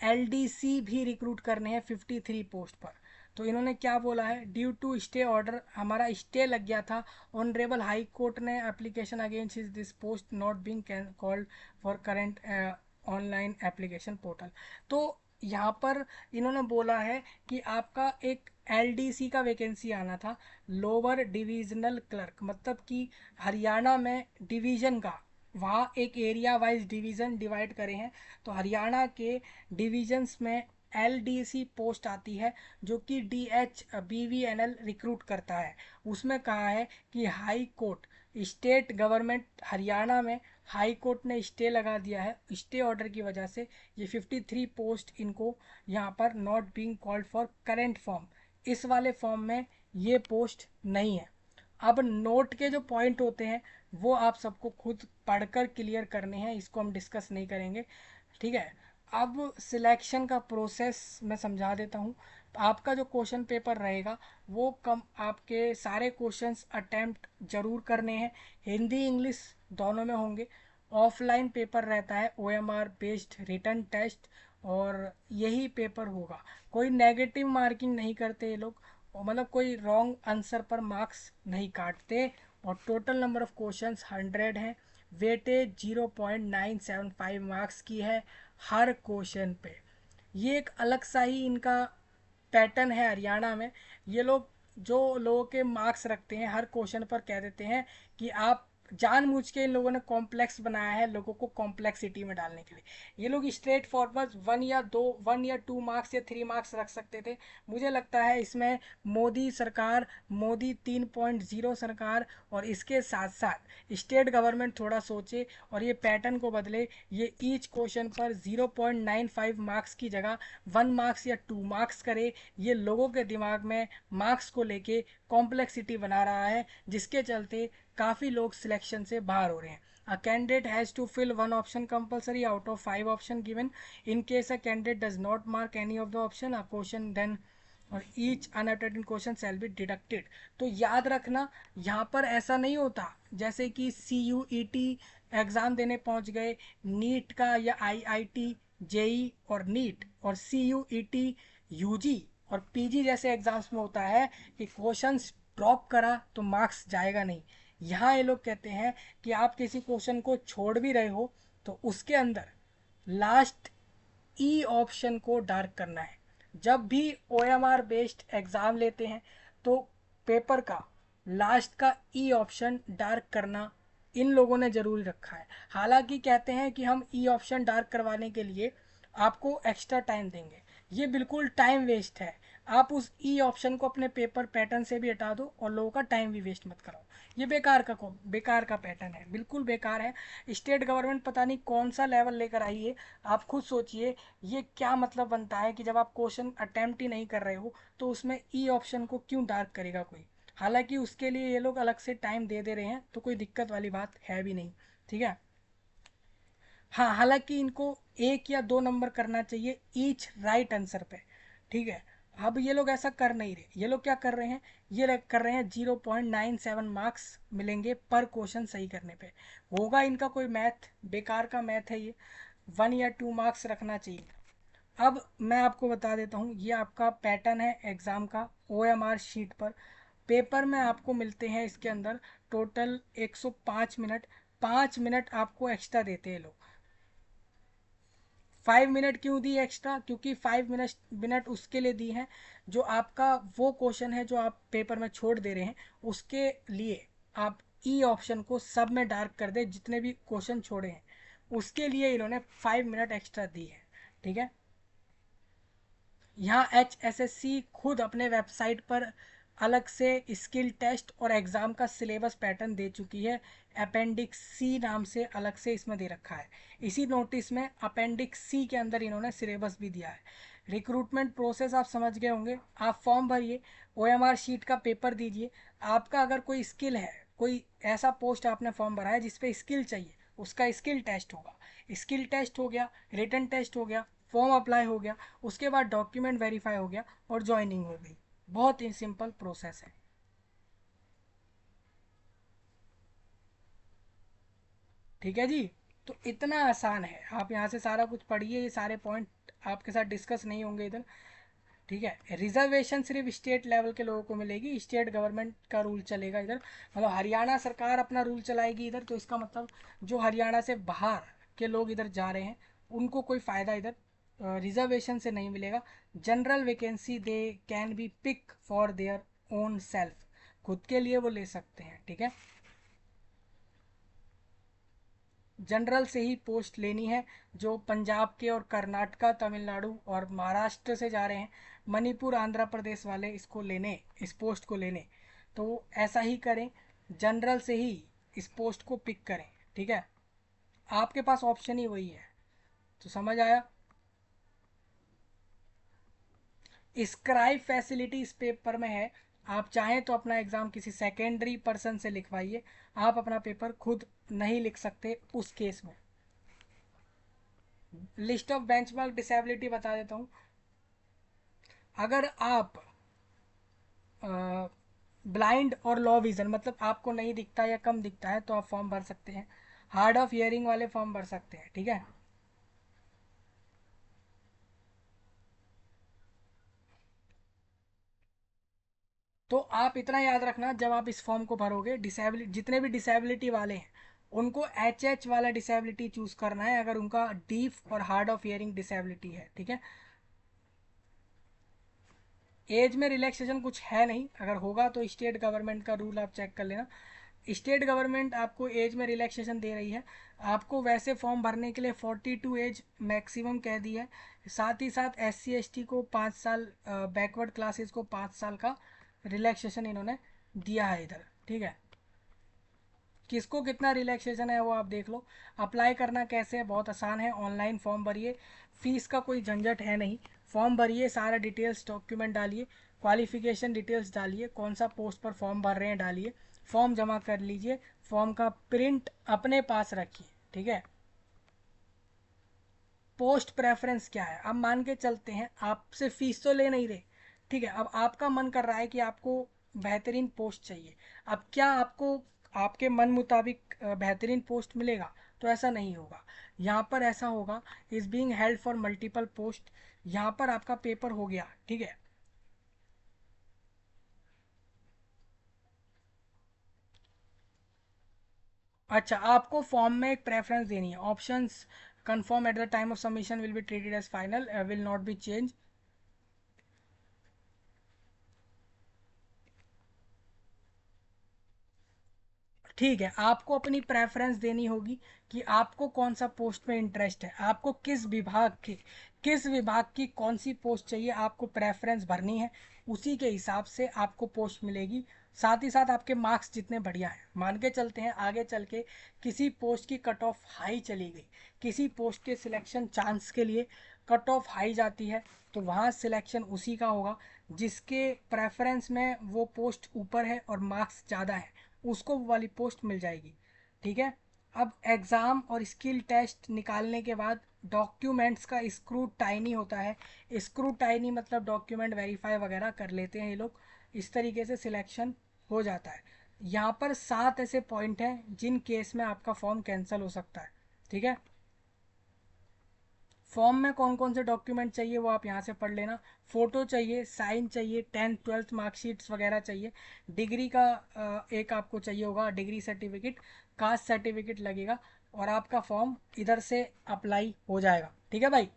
एलडीसी भी रिक्रूट करने हैं 53 पोस्ट पर। तो इन्होंने क्या बोला है, ड्यू टू स्टे ऑर्डर, हमारा स्टे लग गया था, ऑनरेबल हाई कोर्ट ने application against is this post not being called for current online application portal. तो यहाँ पर इन्होंने बोला है कि आपका एक एलडीसी का वैकेंसी आना था, लोअर डिविजनल क्लर्क, मतलब कि हरियाणा में डिवीजन का, वहाँ एक एरिया वाइज डिवीज़न डिवाइड करे हैं। तो हरियाणा के डिविजन्स में एलडीसी पोस्ट आती है, जो कि डीएच बीवीएनएल रिक्रूट करता है। उसमें कहा है कि high court, state government Haryana में हाई कोर्ट ने स्टे लगा दिया है, स्टे ऑर्डर की वजह से ये 53 पोस्ट इनको यहाँ पर not being called for current form, इस वाले फॉर्म में ये पोस्ट नहीं है। अब नोट के जो पॉइंट होते हैं वो आप सबको खुद पढ़कर क्लियर करने हैं, इसको हम डिस्कस नहीं करेंगे, ठीक है। अब सिलेक्शन का प्रोसेस मैं समझा देता हूँ। आपका जो क्वेश्चन पेपर रहेगा वो कम, आपके सारे क्वेश्चंस अटेम्प्ट जरूर करने हैं, हिंदी इंग्लिश दोनों में होंगे। ऑफलाइन पेपर रहता है, ओएमआर बेस्ड रिटर्न टेस्ट, और यही पेपर होगा। कोई नेगेटिव मार्किंग नहीं करते ये लोग, और मतलब कोई रॉन्ग आंसर पर मार्क्स नहीं काटते। और टोटल नंबर ऑफ क्वेश्चंस 100 हैं, वेटेज 0.975 मार्क्स की है हर क्वेश्चन पे। ये एक अलग सा ही इनका पैटर्न है हरियाणा में। ये लोग जो लोगों के मार्क्स रखते हैं हर क्वेश्चन पर कह देते हैं कि आप, जानबूझ के इन लोगों ने कॉम्प्लेक्स बनाया है लोगों को कॉम्प्लेक्सिटी में डालने के लिए। ये लोग स्ट्रेट फॉरवर्ड 1 या 2 मार्क्स या 3 मार्क्स रख सकते थे। मुझे लगता है इसमें मोदी सरकार, मोदी 3.0 सरकार और इसके साथ साथ स्टेट गवर्नमेंट थोड़ा सोचे और ये पैटर्न को बदले। ये ईच क्वेश्चन पर 0.95 मार्क्स की जगह 1 मार्क्स या 2 मार्क्स करे। ये लोगों के दिमाग में मार्क्स को लेके कॉम्प्लेक्सिटी बना रहा है, जिसके चलते काफ़ी लोग सिलेक्शन से बाहर हो रहे हैं। A candidate has to fill one option compulsory out of 5 option given. In case a candidate does not mark any of the option, a question then और each unattended question shall be deducted। तो याद रखना, यहाँ पर ऐसा नहीं होता जैसे कि CUET एग्ज़ाम देने पहुँच गए, नीट का या IIT जेई और नीट और CUET यूजी और पीजी जैसे एग्जाम्स में होता है कि क्वेश्चंस ड्रॉप करा तो मार्क्स जाएगा नहीं। यहाँ ये लोग कहते हैं कि आप किसी क्वेश्चन को छोड़ भी रहे हो तो उसके अंदर लास्ट ई ऑप्शन को डार्क करना है। जब भी OMR बेस्ड एग्ज़ाम लेते हैं तो पेपर का लास्ट का ई ऑप्शन डार्क करना इन लोगों ने ज़रूरी रखा है। हालांकि कहते हैं कि हम ई ऑप्शन डार्क करवाने के लिए आपको एक्स्ट्रा टाइम देंगे, ये बिल्कुल टाइम वेस्ट है। आप उस ई ऑप्शन को अपने पेपर पैटर्न से भी हटा दो और लोगों का टाइम भी वेस्ट मत कराओ। ये बेकार का पैटर्न है, बिल्कुल बेकार है। स्टेट गवर्नमेंट पता नहीं कौन सा लेवल लेकर आई है। आप खुद सोचिए ये क्या मतलब बनता है कि जब आप क्वेश्चन अटेम्प्ट ही नहीं कर रहे हो तो उसमें ई ऑप्शन को क्यों डार्क करेगा कोई। हालांकि उसके लिए ये लोग अलग से टाइम दे रहे हैं तो कोई दिक्कत वाली बात है भी नहीं, ठीक है। हाँ, हालांकि इनको 1 या 2 नंबर करना चाहिए ईच राइट आंसर पे, ठीक है। अब ये लोग ऐसा कर नहीं रहे, ये लोग क्या कर रहे हैं, ये कर रहे हैं 0.97 मार्क्स मिलेंगे पर क्वेश्चन सही करने पे। होगा इनका कोई मैथ, बेकार का मैथ है ये। 1 या 2 मार्क्स रखना चाहिए। अब मैं आपको बता देता हूँ, ये आपका पैटर्न है एग्ज़ाम का OMR शीट पर। पेपर में आपको मिलते हैं इसके अंदर टोटल 105 मिनट। 5 मिनट आपको एक्स्ट्रा देते हैं लोग। 5 मिनट क्यों दी एक्स्ट्रा? क्योंकि 5 मिनट उसके लिए दी हैं जो आपका वो क्वेश्चन है जो आप पेपर में छोड़ दे रहे हैं, उसके लिए आप ई ऑप्शन को सब में डार्क कर दे, जितने भी क्वेश्चन छोड़े हैं उसके लिए इन्होंने 5 मिनट एक्स्ट्रा दी है। ठीक है। यहाँ HSSC खुद अपने वेबसाइट पर अलग से स्किल टेस्ट और एग्ज़ाम का सिलेबस पैटर्न दे चुकी है। अपेंडिक्स सी नाम से अलग से इसमें दे रखा है। इसी नोटिस में अपेंडिक्स सी के अंदर इन्होंने सिलेबस भी दिया है। रिक्रूटमेंट प्रोसेस आप समझ गए होंगे। आप फॉर्म भरिए, OMR शीट का पेपर दीजिए। आपका अगर कोई स्किल है, कोई ऐसा पोस्ट आपने फॉर्म भरा है जिसपे स्किल चाहिए, उसका स्किल टेस्ट होगा। स्किल टेस्ट हो गया, रिटन टेस्ट हो गया, फॉर्म अप्लाई हो गया, उसके बाद डॉक्यूमेंट वेरीफाई हो गया और ज्वाइनिंग हो गई। बहुत ही सिंपल प्रोसेस है। ठीक है जी। तो इतना आसान है, आप यहाँ से सारा कुछ पढ़िए, ये सारे पॉइंट आपके साथ डिस्कस नहीं होंगे इधर। ठीक है। रिजर्वेशन सिर्फ स्टेट लेवल के लोगों को मिलेगी, स्टेट गवर्नमेंट का रूल चलेगा इधर। मतलब हरियाणा सरकार अपना रूल चलाएगी इधर, तो इसका मतलब जो हरियाणा से बाहर के लोग इधर जा रहे हैं उनको कोई फ़ायदा इधर रिजर्वेशन से नहीं मिलेगा। General vacancy they can be pick for their own self, खुद के लिए वो ले सकते हैं। ठीक है। जनरल से ही पोस्ट लेनी है। जो पंजाब के और कर्नाटका, तमिलनाडु और महाराष्ट्र से जा रहे हैं, मणिपुर, आंध्र प्रदेश वाले इसको लेने, इस पोस्ट को लेने, तो ऐसा ही करें, जनरल से ही इस पोस्ट को पिक करें। ठीक है। आपके पास ऑप्शन ही वही है। तो समझ आया। स्क्राइब फैसिलिटी इस पेपर में है। आप चाहें तो अपना एग्ज़ाम किसी सेकेंडरी पर्सन से लिखवाइए, आप अपना पेपर खुद नहीं लिख सकते उस केस में। लिस्ट ऑफ बेंचमार्क डिसेबिलिटी बता देता हूँ। अगर आप ब्लाइंड और लो विज़न, मतलब आपको नहीं दिखता या कम दिखता है, तो आप फॉर्म भर सकते हैं। हार्ड ऑफ हियरिंग वाले फॉर्म भर सकते हैं। ठीक है। तो आप इतना याद रखना, जब आप इस फॉर्म को भरोगे, डिसेबिलिटी, जितने भी डिसेबिलिटी वाले हैं उनको HH वाला डिसेबिलिटी चूज करना है, अगर उनका डीफ और हार्ड ऑफ हियरिंग डिसेबिलिटी है। ठीक है। एज में रिलैक्सेशन कुछ है नहीं, अगर होगा तो स्टेट गवर्नमेंट का रूल आप चेक कर लेना। स्टेट गवर्नमेंट आपको एज में रिलैक्सेशन दे रही है। आपको वैसे फॉर्म भरने के लिए 42 एज मैक्सिमम कह दी है। साथ ही साथ SC ST को 5 साल, बैकवर्ड क्लासेस को 5 साल का रिलैक्सेशन इन्होंने दिया है इधर। ठीक है। किसको कितना रिलैक्सेशन है वो आप देख लो। अप्लाई करना कैसे है, बहुत आसान है। ऑनलाइन फॉर्म भरिए, फीस का कोई झंझट है नहीं। फॉर्म भरिए, सारा डिटेल्स डॉक्यूमेंट डालिए, क्वालिफिकेशन डिटेल्स डालिए, कौन सा पोस्ट पर फॉर्म भर रहे हैं डालिए, फॉर्म जमा कर लीजिए, फॉर्म का प्रिंट अपने पास रखिए। ठीक है। पोस्ट प्रेफरेंस क्या है? अब मान के चलते हैं आपसे फीस तो ले नहीं रहे, ठीक है, अब आपका मन कर रहा है कि आपको बेहतरीन पोस्ट चाहिए। अब क्या आपको आपके मन मुताबिक बेहतरीन पोस्ट मिलेगा? तो ऐसा नहीं होगा। यहाँ पर ऐसा होगा, is being held for multiple post. यहाँ पर आपका पेपर हो गया। ठीक है। अच्छा, आपको फॉर्म में एक प्रेफरेंस देनी है। Options confirm at the time of submission will be treated as final, will not be change. ठीक है, आपको अपनी प्रेफरेंस देनी होगी कि आपको कौन सा पोस्ट में इंटरेस्ट है, आपको किस विभाग की कौन सी पोस्ट चाहिए, आपको प्रेफरेंस भरनी है। उसी के हिसाब से आपको पोस्ट मिलेगी। साथ ही साथ आपके मार्क्स जितने बढ़िया हैं, मान के चलते हैं आगे चल के किसी पोस्ट की कट ऑफ हाई चली गई, किसी पोस्ट के सिलेक्शन चांस के लिए कट ऑफ हाई जाती है, तो वहाँ सिलेक्शन उसी का होगा जिसके प्रेफरेंस में वो पोस्ट ऊपर है और मार्क्स ज़्यादा है, उसको वो वाली पोस्ट मिल जाएगी। ठीक है। अब एग्ज़ाम और स्किल टेस्ट निकालने के बाद डॉक्यूमेंट्स का स्क्रूटाइनी होता है। स्क्रूटाइनी मतलब डॉक्यूमेंट वेरीफाई वगैरह कर लेते हैं ये लोग। इस तरीके से सिलेक्शन हो जाता है। यहाँ पर 7 ऐसे पॉइंट हैं जिन केस में आपका फॉर्म कैंसिल हो सकता है। ठीक है। फॉर्म में कौन कौन से डॉक्यूमेंट चाहिए वो आप यहाँ से पढ़ लेना। फ़ोटो चाहिए, साइन चाहिए, 10th 12th मार्कशीट्स वगैरह चाहिए, डिग्री का एक आपको चाहिए होगा डिग्री सर्टिफिकेट, कास्ट सर्टिफिकेट लगेगा, और आपका फॉर्म इधर से अप्लाई हो जाएगा। ठीक है भाई।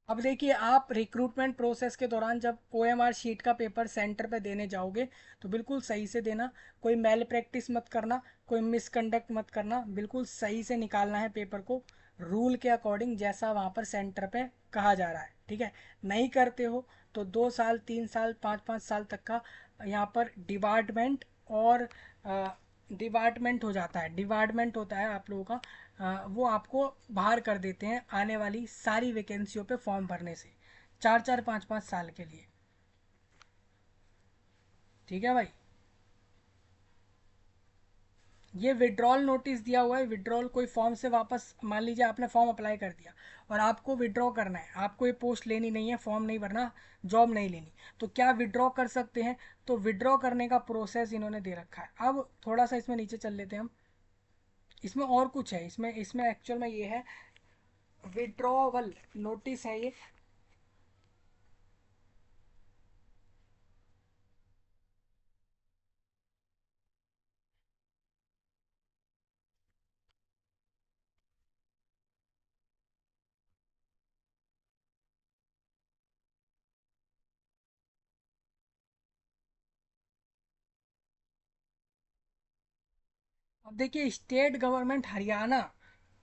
अब देखिए, आप रिक्रूटमेंट प्रोसेस के दौरान जब OMR शीट का पेपर सेंटर पे देने जाओगे तो बिल्कुल सही से देना, कोई मेल प्रैक्टिस मत करना, कोई मिसकंडक्ट मत करना, बिल्कुल सही से निकालना है पेपर को रूल के अकॉर्डिंग जैसा वहाँ पर सेंटर पे कहा जा रहा है। ठीक है, नहीं करते हो तो 2 साल 3 साल 5 5 साल तक का यहाँ पर डिपार्टमेंट और डिपार्टमेंट हो जाता है, डिपार्टमेंट होता है आप लोगों का, वो आपको बाहर कर देते हैं आने वाली सारी वैकेंसियों पे फॉर्म भरने से, 4 4 5 5 साल के लिए। ठीक है भाई। ये विड्रॉल नोटिस दिया हुआ है, विड्रॉल कोई फॉर्म से वापस, मान लीजिए आपने फॉर्म अप्लाई कर दिया और आपको विड्रॉ करना है, आपको ये पोस्ट लेनी नहीं है, फॉर्म नहीं भरना, जॉब नहीं लेनी, तो क्या विड्रॉ कर सकते हैं? तो विड्रॉ करने का प्रोसेस इन्होंने दे रखा है। अब थोड़ा सा इसमें नीचे चल लेते हैं हम। इसमें और कुछ है, इसमें इसमें एक्चुअल में ये है, विड्रॉवल नोटिस है ये। अब देखिए, स्टेट गवर्नमेंट हरियाणा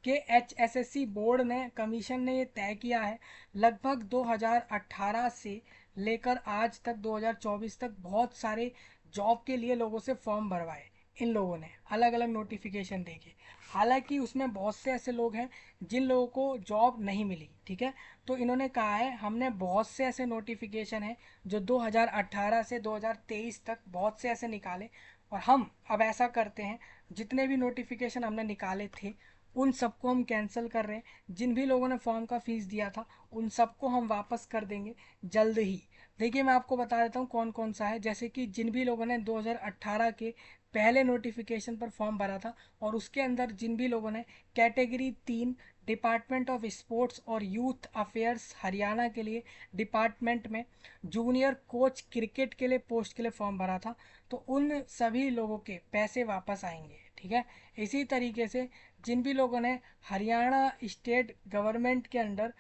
के HSSC बोर्ड ने, कमीशन ने ये तय किया है, लगभग 2018 से लेकर आज तक 2024 तक बहुत सारे जॉब के लिए लोगों से फॉर्म भरवाए इन लोगों ने, अलग अलग नोटिफिकेशन देके। हालांकि उसमें बहुत से ऐसे लोग हैं जिन लोगों को जॉब नहीं मिली। ठीक है, तो इन्होंने कहा है हमने बहुत से ऐसे नोटिफिकेशन हैं जो 2018 से 2023 तक बहुत से ऐसे निकाले, और हम अब ऐसा करते हैं, जितने भी नोटिफिकेशन हमने निकाले थे उन सबको हम कैंसिल कर रहे हैं। जिन भी लोगों ने फॉर्म का फीस दिया था उन सबको हम वापस कर देंगे जल्द ही। देखिए, मैं आपको बता देता हूँ कौन कौन सा है। जैसे कि जिन भी लोगों ने 2018 के पहले नोटिफिकेशन पर फॉर्म भरा था, और उसके अंदर जिन भी लोगों ने कैटेगरी 3 डिपार्टमेंट ऑफ स्पोर्ट्स और यूथ अफेयर्स हरियाणा के लिए डिपार्टमेंट में जूनियर कोच क्रिकेट के लिए पोस्ट के लिए फॉर्म भरा था, तो उन सभी लोगों के पैसे वापस आएंगे। ठीक है, इसी तरीके से जिन भी लोगों ने हरियाणा स्टेट गवर्नमेंट के अंडर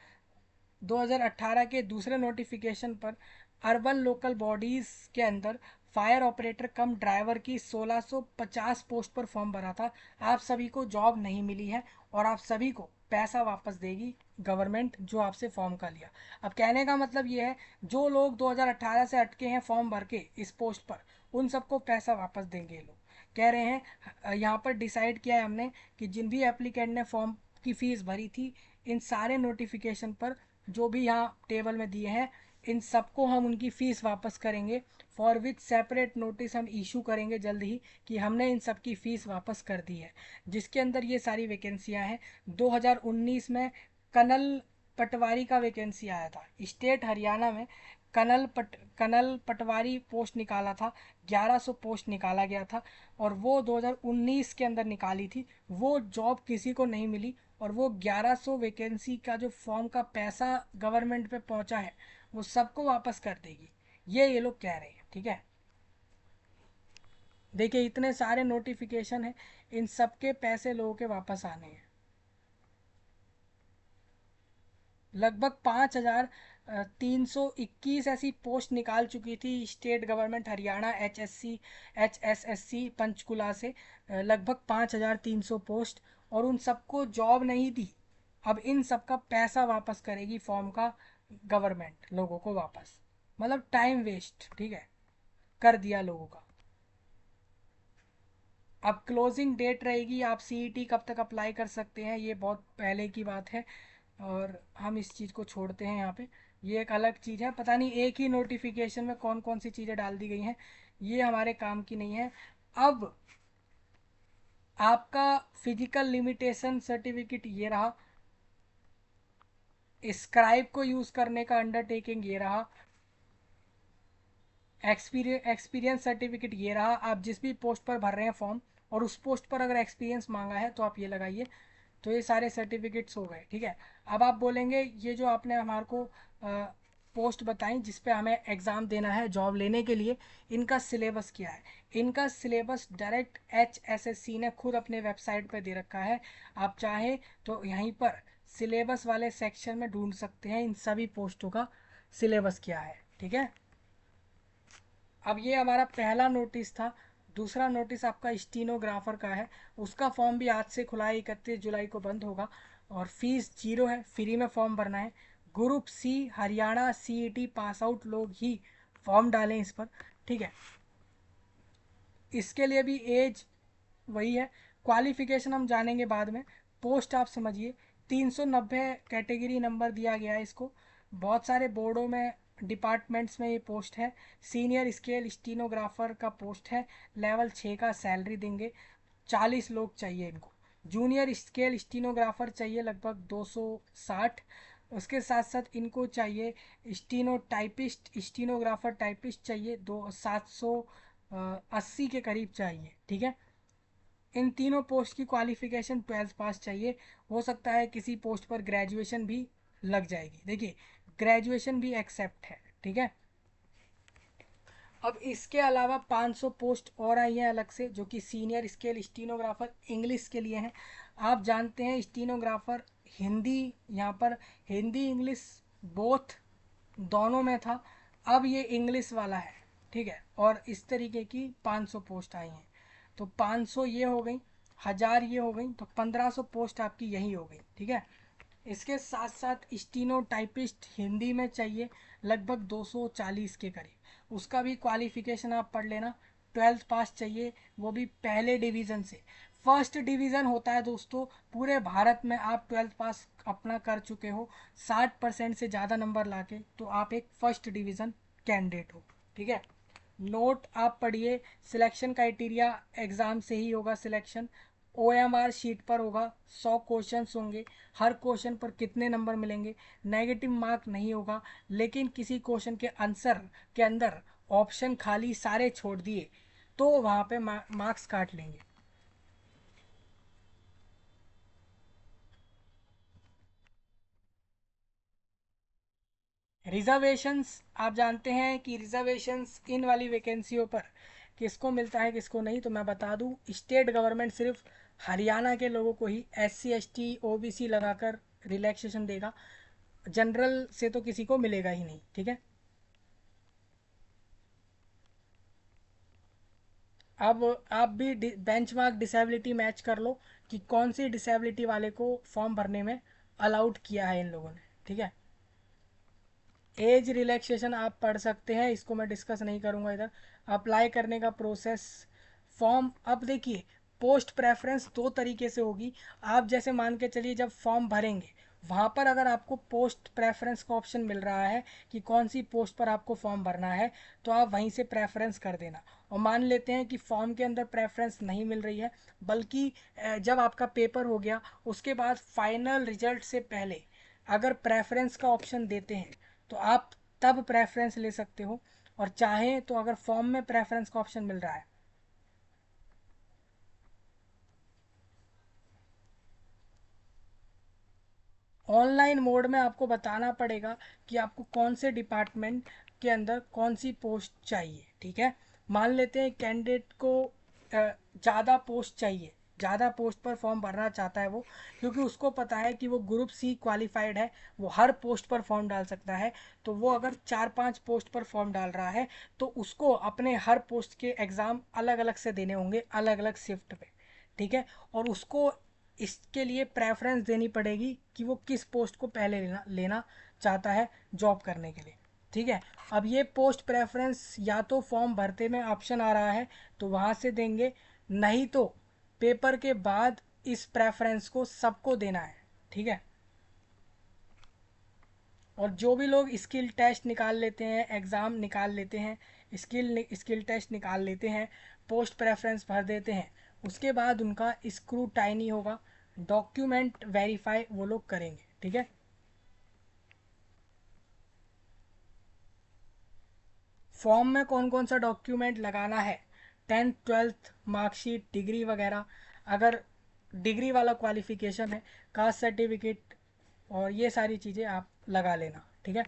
2018 के दूसरे नोटिफिकेशन पर अर्बन लोकल बॉडीज़ के अंदर फायर ऑपरेटर कम ड्राइवर की 1650 पोस्ट पर फॉर्म भरा था, आप सभी को जॉब नहीं मिली है, और आप सभी को पैसा वापस देगी गवर्नमेंट जो आपसे फॉर्म का लिया। अब कहने का मतलब ये है, जो लोग 2018 से अटके हैं फॉर्म भर के इस पोस्ट पर, उन सबको पैसा वापस देंगे ये लोग। कह रहे हैं यहाँ पर डिसाइड किया है हमने कि जिन भी एप्लीकेंट ने फॉर्म की फ़ीस भरी थी, इन सारे नोटिफिकेशन पर जो भी यहाँ टेबल में दिए हैं, इन सबको हम उनकी फ़ीस वापस करेंगे, फॉर विच सेपरेट नोटिस हम इशू करेंगे जल्द ही कि हमने इन सब की फ़ीस वापस कर दी है। जिसके अंदर ये सारी वैकेंसियाँ हैं। 2019 में कनल पटवारी का वैकेंसी आया था स्टेट हरियाणा में। कनल पटवारी पोस्ट निकाला था, 1100 पोस्ट निकाला गया था, और वो 2019 के अंदर निकाली थी। वो जॉब किसी को नहीं मिली, और वो 1100 वैकेंसी का जो फॉर्म का पैसा गवर्नमेंट पे पहुंचा है वो सबको वापस कर देगी, ये लोग कह रहे हैं। ठीक है, देखिए इतने सारे नोटिफिकेशन हैं, इन सबके पैसे लोगों के वापस आने हैं। लगभग 5321 ऐसी पोस्ट निकाल चुकी थी state government Haryana HSSC Panchkula से, लगभग 5300 पोस्ट, और उन सबको जॉब नहीं दी। अब इन सब का पैसा वापस करेगी फॉर्म का गवर्नमेंट लोगों को वापस, मतलब टाइम वेस्ट। ठीक है, कर दिया लोगों का। अब क्लोजिंग डेट रहेगी, आप CET कब तक अप्लाई कर सकते हैं ये बहुत पहले की बात है, और हम इस चीज़ को छोड़ते हैं यहाँ पे। ये एक अलग चीज़ है, पता नहीं एक ही नोटिफिकेशन में कौन कौन सी चीज़ें डाल दी गई हैं, ये हमारे काम की नहीं है। अब आपका फिजिकल लिमिटेशन सर्टिफिकेट ये रहा, स्क्राइब को यूज़ करने का अंडरटेकिंग ये रहा, एक्सपीरियंस सर्टिफिकेट ये रहा, आप जिस भी पोस्ट पर भर रहे हैं फॉर्म और उस पोस्ट पर अगर एक्सपीरियंस मांगा है तो आप ये लगाइए। तो ये सारे सर्टिफिकेट्स हो गए, ठीक है। अब आप बोलेंगे ये जो आपने हमारे को पोस्ट बताई जिस पे हमें एग्ज़ाम देना है जॉब लेने के लिए, इनका सिलेबस क्या है। इनका सिलेबस डायरेक्ट HSSC ने खुद अपने वेबसाइट पे दे रखा है। आप चाहें तो यहीं पर सिलेबस वाले सेक्शन में ढूंढ सकते हैं इन सभी पोस्टों का सिलेबस क्या है, ठीक है। अब ये हमारा पहला नोटिस था। दूसरा नोटिस आपका स्टीनोग्राफर का है। उसका फॉर्म भी आज से खुला है, 31 जुलाई को बंद होगा। और फीस 0 है, फ्री में फॉर्म भरना है। Group C Haryana CET pass out लोग ही फॉर्म डालें इस पर, ठीक है। इसके लिए भी एज वही है। क्वालिफिकेशन हम जानेंगे बाद में। पोस्ट आप समझिए 390 कैटेगरी नंबर दिया गया है इसको। बहुत सारे बोर्डों में डिपार्टमेंट्स में ये पोस्ट है। सीनियर स्केल स्टीनोग्राफर का पोस्ट है। लेवल 6 का सैलरी देंगे। 40 लोग चाहिए इनको। जूनियर स्केल स्टीनोग्राफर चाहिए लगभग 260। उसके साथ साथ इनको चाहिए स्टीनो टाइपिस्ट स्टीनोग्राफर टाइपिस्ट चाहिए 780 के करीब चाहिए, ठीक है। इन तीनों पोस्ट की क्वालिफिकेशन 12th पास चाहिए। हो सकता है किसी पोस्ट पर ग्रेजुएशन भी लग जाएगी, देखिए ग्रेजुएशन भी एक्सेप्ट है, ठीक है। अब इसके अलावा 500 पोस्ट और आई हैं अलग से जो कि सीनियर स्केल स्टीनोग्राफर इंग्लिश के लिए हैं। आप जानते हैं स्टीनोग्राफर हिंदी, यहाँ पर हिंदी इंग्लिश बोथ दोनों में था। अब ये इंग्लिश वाला है, ठीक है। और इस तरीके की 500 पोस्ट आई हैं। तो 500 ये हो गई, 1000 ये हो गई, तो 1500 पोस्ट आपकी यही हो गई, ठीक है। इसके साथ साथ स्टीनो टाइपिस्ट हिंदी में चाहिए लगभग 240 के करीब। उसका भी क्वालिफिकेशन आप पढ़ लेना, 12th पास चाहिए, वो भी पहले डिवीज़न से। फर्स्ट डिवीज़न होता है दोस्तों पूरे भारत में, आप 12th पास अपना कर चुके हो 60% से ज़्यादा नंबर लाके, तो आप एक फर्स्ट डिवीज़न कैंडिडेट हो, ठीक है। नोट आप पढ़िए, सिलेक्शन क्राइटेरिया एग्ज़ाम से ही होगा सिलेक्शन। OMR शीट पर होगा, 100 क्वेश्चंस होंगे। हर क्वेश्चन पर कितने नंबर मिलेंगे, नेगेटिव मार्क नहीं होगा। लेकिन किसी क्वेश्चन के आंसर के अंदर ऑप्शन खाली सारे छोड़ दिए तो वहाँ पे मार्क्स काट लेंगे। रिजर्वेशंस आप जानते हैं कि रिजर्वेशंस इन वाली वैकेंसियों पर किसको मिलता है किसको नहीं, तो मैं बता दूं स्टेट गवर्नमेंट सिर्फ हरियाणा के लोगों को ही SC ST OBC लगाकर रिलैक्सेशन देगा। जनरल से तो किसी को मिलेगा ही नहीं, ठीक है। अब आप भी बेंचमार्क डिसेबिलिटी मैच कर लो कि कौन सी डिसेबिलिटी वाले को फॉर्म भरने में अलाउड किया है इन लोगों ने, ठीक है। एज रिलैक्सेशन आप पढ़ सकते हैं, इसको मैं डिस्कस नहीं करूंगा इधर। अप्लाई करने का प्रोसेस, फॉर्म अब देखिए पोस्ट प्रेफरेंस दो तरीके से होगी। आप जैसे मान के चलिए जब फॉर्म भरेंगे वहाँ पर अगर आपको पोस्ट प्रेफरेंस का ऑप्शन मिल रहा है कि कौन सी पोस्ट पर आपको फॉर्म भरना है, तो आप वहीं से प्रेफरेंस कर देना। और मान लेते हैं कि फॉर्म के अंदर प्रेफरेंस नहीं मिल रही है, बल्कि जब आपका पेपर हो गया उसके बाद फाइनल रिजल्ट से पहले अगर प्रेफरेंस का ऑप्शन देते हैं तो आप तब प्रेफरेंस ले सकते हो। और चाहें तो अगर फॉर्म में प्रेफरेंस का ऑप्शन मिल रहा है, ऑनलाइन मोड में आपको बताना पड़ेगा कि आपको कौन से डिपार्टमेंट के अंदर कौन सी पोस्ट चाहिए, ठीक है। मान लेते हैं कैंडिडेट को ज़्यादा पोस्ट चाहिए, ज़्यादा पोस्ट पर फॉर्म भरना चाहता है वो, क्योंकि उसको पता है कि वो ग्रुप सी क्वालिफाइड है, वो हर पोस्ट पर फॉर्म डाल सकता है। तो वो अगर 4-5 पोस्ट पर फॉर्म डाल रहा है तो उसको अपने हर पोस्ट के एग्ज़ाम अलग अलग से देने होंगे, अलग अलग शिफ्ट पे, ठीक है। और उसको इसके लिए प्रेफरेंस देनी पड़ेगी कि वो किस पोस्ट को पहले लेना लेना चाहता है जॉब करने के लिए, ठीक है। अब ये पोस्ट प्रेफरेंस या तो फॉर्म भरते में ऑप्शन आ रहा है तो वहाँ से देंगे, नहीं तो पेपर के बाद इस प्रेफरेंस को सबको देना है, ठीक है। और जो भी लोग स्किल टेस्ट निकाल लेते हैं, एग्ज़ाम निकाल लेते हैं, स्किल टेस्ट निकाल लेते हैं, पोस्ट प्रेफरेंस भर देते हैं, उसके बाद उनका स्क्रूटाइनी होगा, डॉक्यूमेंट वेरीफाई वो लोग करेंगे, ठीक है। फॉर्म में कौन कौन सा डॉक्यूमेंट लगाना है, टेंथ ट्वेल्थ मार्कशीट डिग्री वगैरह, अगर डिग्री वाला क्वालिफिकेशन है, कास्ट सर्टिफिकेट, और ये सारी चीज़ें आप लगा लेना, ठीक है।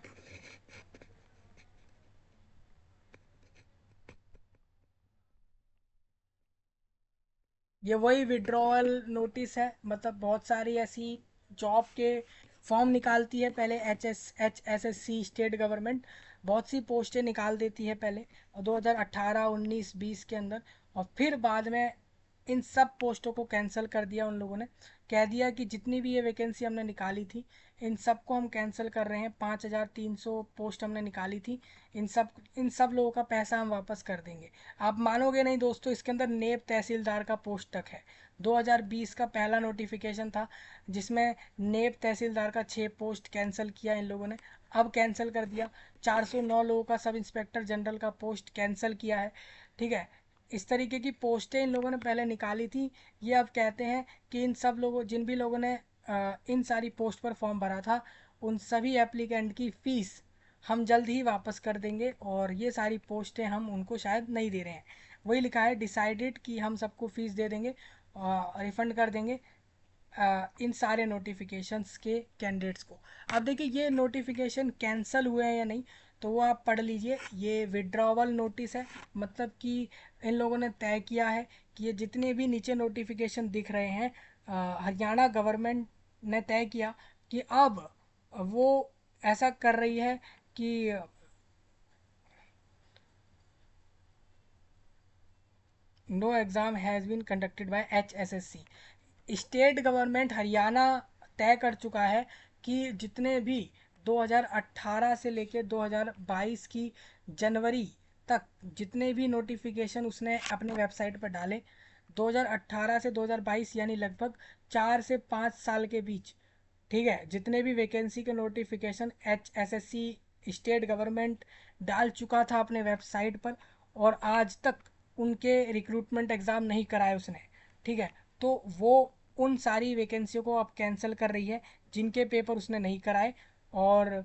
ये वही विड्रॉअल नोटिस है, मतलब बहुत सारी ऐसी जॉब के फॉर्म निकालती है पहले H S C state government, बहुत सी पोस्टें निकाल देती है पहले 2018 19 20 के अंदर, और फिर बाद में इन सब पोस्टों को कैंसिल कर दिया उन लोगों ने। कह दिया कि जितनी भी ये वैकेंसी हमने निकाली थी इन सबको हम कैंसिल कर रहे हैं, 5,300 पोस्ट हमने निकाली थी, इन सब लोगों का पैसा हम वापस कर देंगे। आप मानोगे नहीं दोस्तों, इसके अंदर नेब तहसीलदार का पोस्ट तक है। 2020 का पहला नोटिफिकेशन था जिसमें नेब तहसीलदार का 6 पोस्ट कैंसिल किया इन लोगों ने, अब कैंसिल कर दिया। 409 लोगों का सब इंस्पेक्टर जनरल का पोस्ट कैंसिल किया है, ठीक है। इस तरीके की पोस्टें इन लोगों ने पहले निकाली थी। ये अब कहते हैं कि इन सब लोगों, जिन भी लोगों ने इन सारी पोस्ट पर फॉर्म भरा था, उन सभी एप्लीकेंट की फ़ीस हम जल्द ही वापस कर देंगे, और ये सारी पोस्टें हम उनको शायद नहीं दे रहे हैं। वही लिखा है डिसाइडेड कि हम सबको फ़ीस दे देंगे, रिफ़ंड कर देंगे इन सारे नोटिफिकेशंस के कैंडिडेट्स को। अब देखिए ये नोटिफिकेशन कैंसिल हुए हैं या नहीं, तो वो आप पढ़ लीजिए। ये विड्रॉवल नोटिस है, मतलब कि इन लोगों ने तय किया है कि ये जितने भी नीचे नोटिफिकेशन दिख रहे हैं, हरियाणा गवर्नमेंट ने तय किया कि अब वो ऐसा कर रही है कि no exam has been conducted by HSSC। State government Haryana तय कर चुका है कि जितने भी 2018 से लेकर 2022 की जनवरी तक जितने भी नोटिफिकेशन उसने अपने वेबसाइट पर डाले, 2018 से 2022 यानी लगभग 4 से 5 साल के बीच, ठीक है, जितने भी वैकेंसी के नोटिफिकेशन HSSC स्टेट गवर्नमेंट डाल चुका था अपने वेबसाइट पर, और आज तक उनके रिक्रूटमेंट एग्ज़ाम नहीं कराए उसने, ठीक है, तो वो उन सारी वैकेंसियों को अब कैंसिल कर रही है जिनके पेपर उसने नहीं कराए, और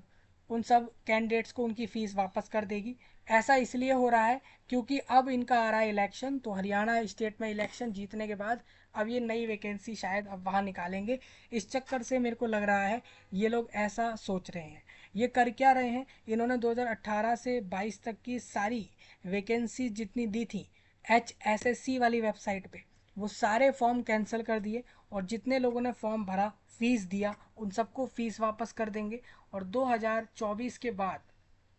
उन सब कैंडिडेट्स को उनकी फ़ीस वापस कर देगी। ऐसा इसलिए हो रहा है क्योंकि अब इनका आ रहा है इलेक्शन, तो हरियाणा स्टेट में इलेक्शन जीतने के बाद अब ये नई वैकेंसी शायद अब वहाँ निकालेंगे। इस चक्कर से मेरे को लग रहा है ये लोग ऐसा सोच रहे हैं। ये कर क्या रहे हैं, इन्होंने 2018 से 22 तक की सारी वैकेंसी जितनी दी थी HSSC वाली वेबसाइट पे, वो सारे फॉर्म कैंसिल कर दिए, और जितने लोगों ने फॉर्म भरा फीस दिया उन सबको फ़ीस वापस कर देंगे, और 2024 के बाद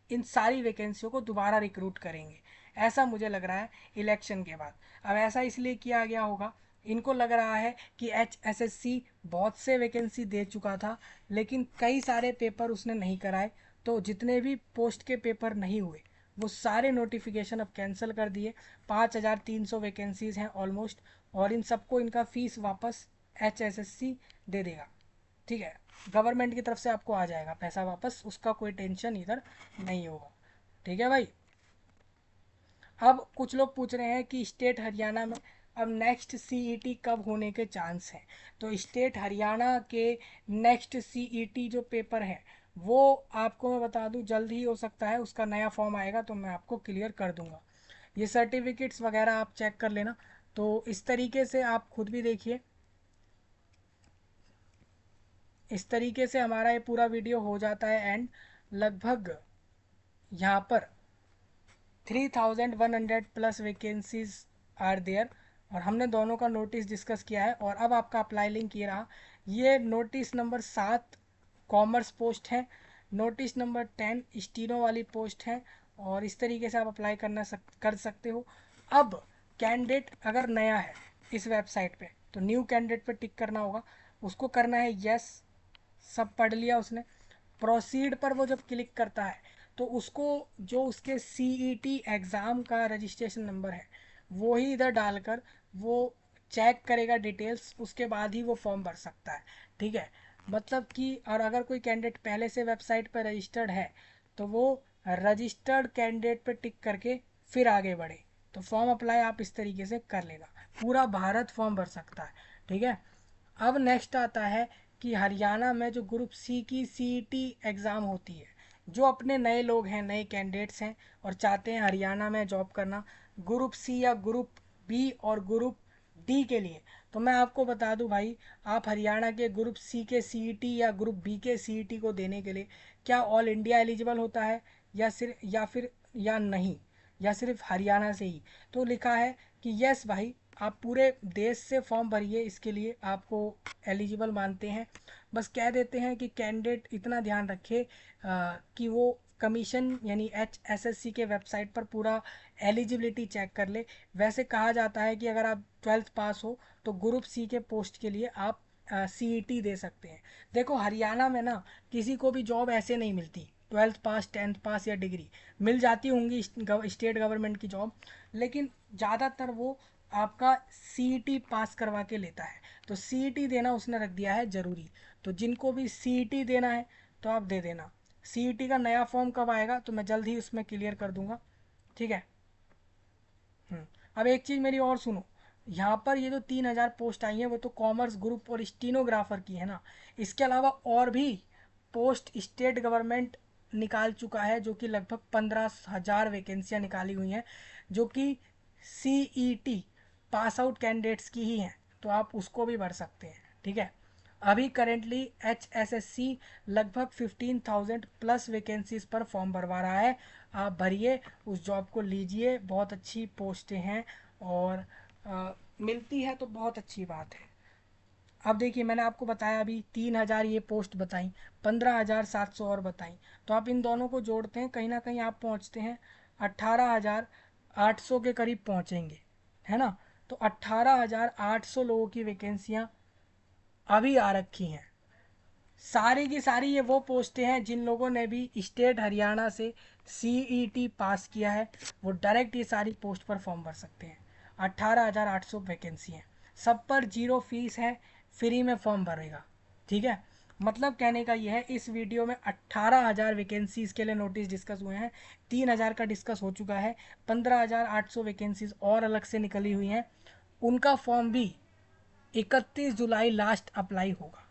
इन सारी वैकेंसियों को दोबारा रिक्रूट करेंगे। ऐसा मुझे लग रहा है इलेक्शन के बाद। अब ऐसा इसलिए किया गया होगा, इनको लग रहा है कि HSSC बहुत से वैकेंसी दे चुका था लेकिन कई सारे पेपर उसने नहीं कराए, तो जितने भी पोस्ट के पेपर नहीं हुए वो सारे नोटिफिकेशन अब कैंसिल कर दिए। 5,300 वैकेंसीज़ हैं ऑलमोस्ट, और इन सबको इनका फ़ीस वापस HSSC दे देगा, ठीक है। गवर्नमेंट की तरफ से आपको आ जाएगा पैसा वापस, उसका कोई टेंशन इधर नहीं होगा, ठीक है भाई। अब कुछ लोग पूछ रहे हैं कि स्टेट हरियाणा में अब नेक्स्ट CET कब होने के चांस हैं। तो स्टेट हरियाणा के नेक्स्ट CET जो पेपर है वो आपको मैं बता दूं जल्द ही हो सकता है, उसका नया फॉर्म आएगा तो मैं आपको क्लियर कर दूंगा। ये सर्टिफिकेट्स वगैरह आप चेक कर लेना। तो इस तरीके से आप खुद भी देखिए, इस तरीके से हमारा ये पूरा वीडियो हो जाता है एंड। लगभग यहाँ पर 3,100 प्लस वैकेंसीज आर देयर, और हमने दोनों का नोटिस डिस्कस किया है। और अब आपका अप्लाई लिंक ये रहा, ये नोटिस नंबर 7 कॉमर्स पोस्ट है, नोटिस नंबर 10 स्टीनो वाली पोस्ट है, और इस तरीके से आप अप्लाई कर सकते हो। अब कैंडिडेट अगर नया है इस वेबसाइट पे तो न्यू कैंडिडेट पे टिक करना होगा, उसको करना है यस, सब पढ़ लिया उसने। प्रोसीड पर वो जब क्लिक करता है तो उसको जो उसके CET एग्ज़ाम का रजिस्ट्रेशन नंबर है वो ही इधर डालकर वो चेक करेगा डिटेल्स, उसके बाद ही वो फॉर्म भर सकता है, ठीक है। मतलब कि और अगर कोई कैंडिडेट पहले से वेबसाइट पर रजिस्टर्ड है तो वो रजिस्टर्ड कैंडिडेट पर टिक करके फिर आगे बढ़े। तो फॉर्म अप्लाई आप इस तरीके से कर लेना, पूरा भारत फॉर्म भर सकता है, ठीक है। अब नेक्स्ट आता है कि हरियाणा में जो ग्रुप C की CET एग्ज़ाम होती है, जो अपने नए लोग हैं, नए कैंडिडेट्स हैं और चाहते हैं हरियाणा में जॉब करना, ग्रुप सी या ग्रुप बी और ग्रुप डी के लिए, तो मैं आपको बता दूं भाई, आप हरियाणा के ग्रुप सी के सीईटी या ग्रुप बी के सीईटी को देने के लिए क्या ऑल इंडिया एलिजिबल होता है, या सिर्फ या फिर या नहीं, या सिर्फ हरियाणा से ही? तो लिखा है कि यस भाई, आप पूरे देश से फॉर्म भरिए, इसके लिए आपको एलिजिबल मानते हैं। बस कह देते हैं कि कैंडिडेट इतना ध्यान रखे कि वो कमीशन यानी HSSC के वेबसाइट पर पूरा एलिजिबिलिटी चेक कर ले। वैसे कहा जाता है कि अगर आप 12th पास हो तो ग्रुप सी के पोस्ट के लिए आप CET दे सकते हैं। देखो हरियाणा में ना किसी को भी जॉब ऐसे नहीं मिलती, 12th पास 10th पास या डिग्री मिल जाती होंगी स्टेट गवर्नमेंट की जॉब, लेकिन ज़्यादातर वो आपका CET पास करवा के लेता है। तो CET देना उसने रख दिया है ज़रूरी। तो जिनको भी CET देना है तो आप दे देना। CET का नया फॉर्म कब आएगा तो मैं जल्द ही उसमें क्लियर कर दूंगा, ठीक है। अब एक चीज़ मेरी और सुनो, यहाँ पर ये जो 3,000 पोस्ट आई हैं वो तो कॉमर्स ग्रुप और स्टीनोग्राफर की है ना, इसके अलावा और भी पोस्ट स्टेट गवर्नमेंट निकाल चुका है, जो कि लगभग 15,000 वैकेंसियाँ निकाली हुई हैं, जो कि CET पास आउट कैंडिडेट्स की ही हैं। तो आप उसको भी भर सकते हैं, ठीक है। अभी करेंटली HSSC लगभग 15,000 प्लस वैकेंसीज पर फॉर्म भरवा रहा है। आप भरिए, उस जॉब को लीजिए, बहुत अच्छी पोस्टें हैं और मिलती है तो बहुत अच्छी बात है। अब देखिए मैंने आपको बताया अभी 3,000 ये पोस्ट बताई, 15,700 और बताई, तो आप इन दोनों को जोड़ते हैं कहीं ना कहीं आप पहुंचते हैं 18,800 के करीब पहुंचेंगे, है ना। तो 18,800 लोगों की वैकेंसियां अभी आ रखी हैं। सारी की सारी ये वो पोस्टें हैं जिन लोगों ने भी स्टेट हरियाणा से CET पास किया है, वो डायरेक्ट ये सारी पोस्ट पर फॉर्म भर सकते हैं। 18,800 वैकेंसी हैं, सब पर जीरो फीस है, फ्री में फॉर्म भरेगा, ठीक है। मतलब कहने का ये है, इस वीडियो में 18,000 वैकेंसीज के लिए नोटिस डिस्कस हुए हैं, 3,000 का डिस्कस हो चुका है, 15,800 वैकेंसीज और अलग से निकली हुई हैं, उनका फॉर्म भी 31 जुलाई लास्ट अप्लाई होगा।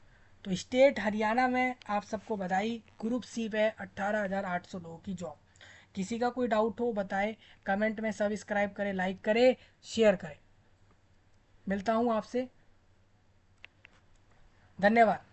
तो स्टेट हरियाणा में आप सबको बधाई, ग्रुप सी पे 18,800 लोगों की जॉब। किसी का कोई डाउट हो बताए, कमेंट में सब्सक्राइब करें, लाइक करें, शेयर करें। मिलता हूँ आपसे, धन्यवाद।